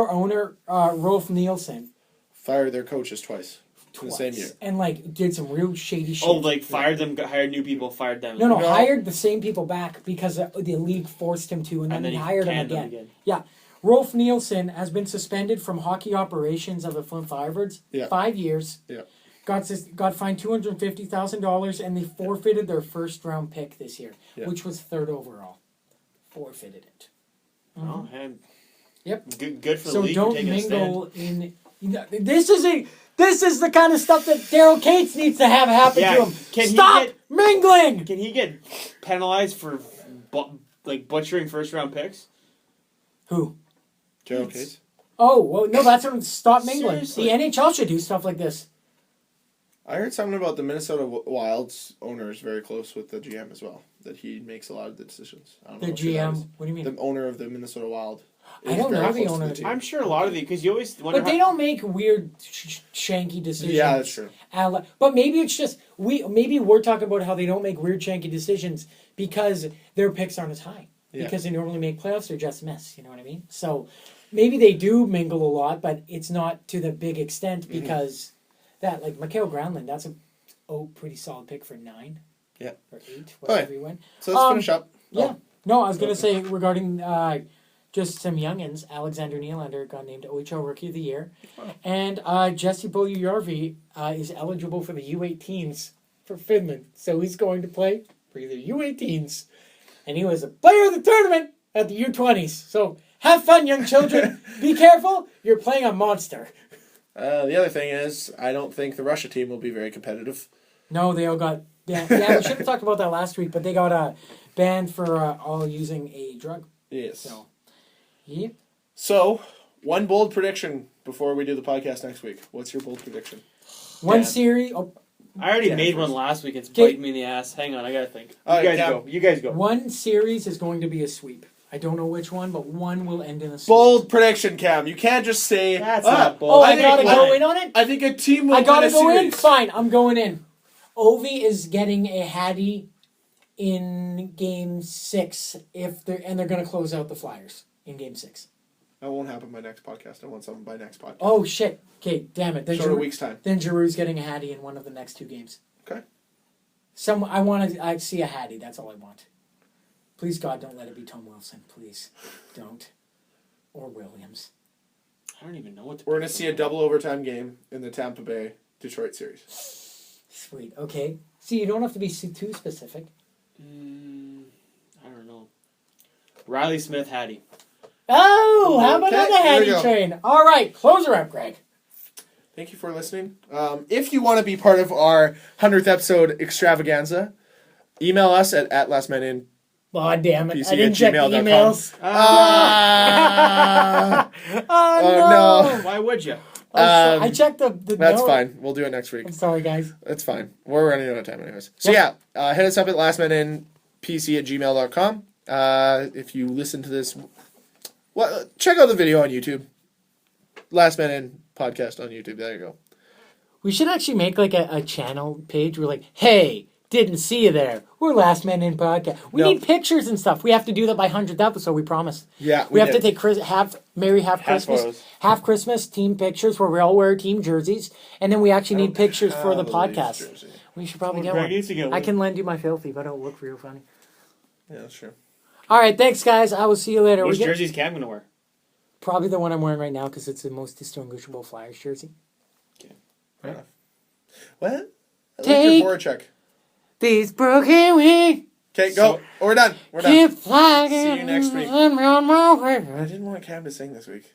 [SPEAKER 3] owner, Rolf Nielsen,
[SPEAKER 1] fired their coaches twice in the same year,
[SPEAKER 3] and did some real shady shit.
[SPEAKER 2] Oh, fired them, hired new people, fired them.
[SPEAKER 3] No, hired the same people back because the league forced him to, and then he hired them again. Yeah. Rolf Nielsen has been suspended from hockey operations of the Flint Firebirds 5 years.
[SPEAKER 1] Yeah.
[SPEAKER 3] Got fined $250,000, and they forfeited their first round pick this year, which was 3rd overall. Forfeited it.
[SPEAKER 2] Oh, and
[SPEAKER 3] yep.
[SPEAKER 2] Good for the league. So don't mingle
[SPEAKER 3] in. This is the kind of stuff that Daryl Cates needs to have happen to him. Stop mingling.
[SPEAKER 2] Can he get penalized for butchering first round picks?
[SPEAKER 3] Who?
[SPEAKER 1] Daryl Cates.
[SPEAKER 3] Oh well, no, that's what. Stop mingling. Seriously? The NHL should do stuff like this.
[SPEAKER 1] I heard something about the Minnesota Wild's owner is very close with the GM as well. That he makes a lot of the decisions. I don't know
[SPEAKER 3] GM? What do you mean?
[SPEAKER 1] The owner of the Minnesota Wild.
[SPEAKER 3] I don't know the owner.
[SPEAKER 2] I'm sure a lot of because you always wonder.
[SPEAKER 3] But they don't make weird, shanky decisions.
[SPEAKER 1] Yeah, that's true.
[SPEAKER 3] But maybe it's just maybe we're talking about how they don't make weird, shanky decisions because their picks aren't as high. because they normally make playoffs or just miss. You know what I mean? So maybe they do mingle a lot, but it's not to the big extent because that, like Mikael Granlund, that's a pretty solid pick for 9.
[SPEAKER 1] Yeah.
[SPEAKER 3] Or 8, whatever you went.
[SPEAKER 1] So let's finish up.
[SPEAKER 3] Yeah. No, I was going to say regarding just some youngins, Alexander Nylander got named OHL Rookie of the Year. Wow. And Jesse Puljujärvi is eligible for the U18s for Finland. So he's going to play for the U18s. And he was a player of the tournament at the U20s. So have fun, young children. Be careful. You're playing a monster.
[SPEAKER 1] The other thing is, I don't think the Russia team will be very competitive.
[SPEAKER 3] No, they all got... Yeah, we should have talked about that last week, but they got banned for all using a drug.
[SPEAKER 1] Yes.
[SPEAKER 3] So, yeah.
[SPEAKER 1] So, one bold prediction before we do the podcast next week. What's your bold prediction?
[SPEAKER 3] One series... Oh,
[SPEAKER 2] I already made one last week. It's biting me in the ass. Hang on, I gotta think. You guys go.
[SPEAKER 3] One series is going to be a sweep. I don't know which one, but one will end in a sweep.
[SPEAKER 1] Bold prediction, Cam. You can't just say...
[SPEAKER 2] That's not bold.
[SPEAKER 3] Oh, I gotta go in on it?
[SPEAKER 1] I think a team will
[SPEAKER 3] I gotta
[SPEAKER 1] win a
[SPEAKER 3] go
[SPEAKER 1] series.
[SPEAKER 3] in? Fine, I'm going in. Ovi is getting a Hattie in Game 6 and they're going to close out the Flyers in Game 6.
[SPEAKER 1] That won't happen by next podcast. I want something by next podcast.
[SPEAKER 3] Oh, shit. Okay, damn it. Then
[SPEAKER 1] Short a week's time.
[SPEAKER 3] Then Giroux's getting a Hattie in one of the next 2 games.
[SPEAKER 1] Okay.
[SPEAKER 3] I want to see a Hattie. That's all I want. Please, God, don't let it be Tom Wilson. Please. Don't. Or Williams.
[SPEAKER 2] I don't even know what to
[SPEAKER 1] We're going to see a double overtime game in the Tampa Bay Detroit series.
[SPEAKER 3] Sweet. Okay. See, you don't have to be too specific.
[SPEAKER 2] I don't know. Riley Smith, Hattie.
[SPEAKER 3] Oh, how about on the Hattie train? All right, close her up, Greg.
[SPEAKER 1] Thank you for listening. If you want to be part of our 100th episode extravaganza, email us at lastmanin.
[SPEAKER 3] Oh, damn it.
[SPEAKER 1] PC
[SPEAKER 3] I didn't check the emails.
[SPEAKER 1] Oh, no.
[SPEAKER 2] Why would you?
[SPEAKER 3] I checked the
[SPEAKER 1] That's fine. We'll do it next week.
[SPEAKER 3] I'm sorry, guys.
[SPEAKER 1] That's fine. We're running out of time anyways. So hit us up at lastmaninpc@gmail.com. If you listen to this, check out the video on YouTube. Last Man In podcast on YouTube. There you go.
[SPEAKER 3] We should actually make like a channel page. We're like, hey, didn't see you there. We're Last Man In podcast. We need pictures and stuff. We have to do that by 100th episode. We promise.
[SPEAKER 1] Yeah,
[SPEAKER 3] we have to take half Christmas,
[SPEAKER 2] photos.
[SPEAKER 3] half Christmas team pictures where we all wear team jerseys, and then we actually need pictures for the podcast. We should probably get one. I can lend you my filthy, but it'll look real funny.
[SPEAKER 1] Yeah, that's true.
[SPEAKER 3] All right, thanks guys. I will see you later.
[SPEAKER 2] Which jersey is Cam gonna wear?
[SPEAKER 3] Probably the one I'm wearing right now because it's the most distinguishable Flyers jersey.
[SPEAKER 1] Okay. Fair enough. What?
[SPEAKER 3] Take
[SPEAKER 1] your check.
[SPEAKER 3] These broken wings.
[SPEAKER 1] Okay, go. We're done. We're done.
[SPEAKER 3] Keep flying.
[SPEAKER 1] See you next week.
[SPEAKER 3] I
[SPEAKER 1] I didn't want Cam to sing this week.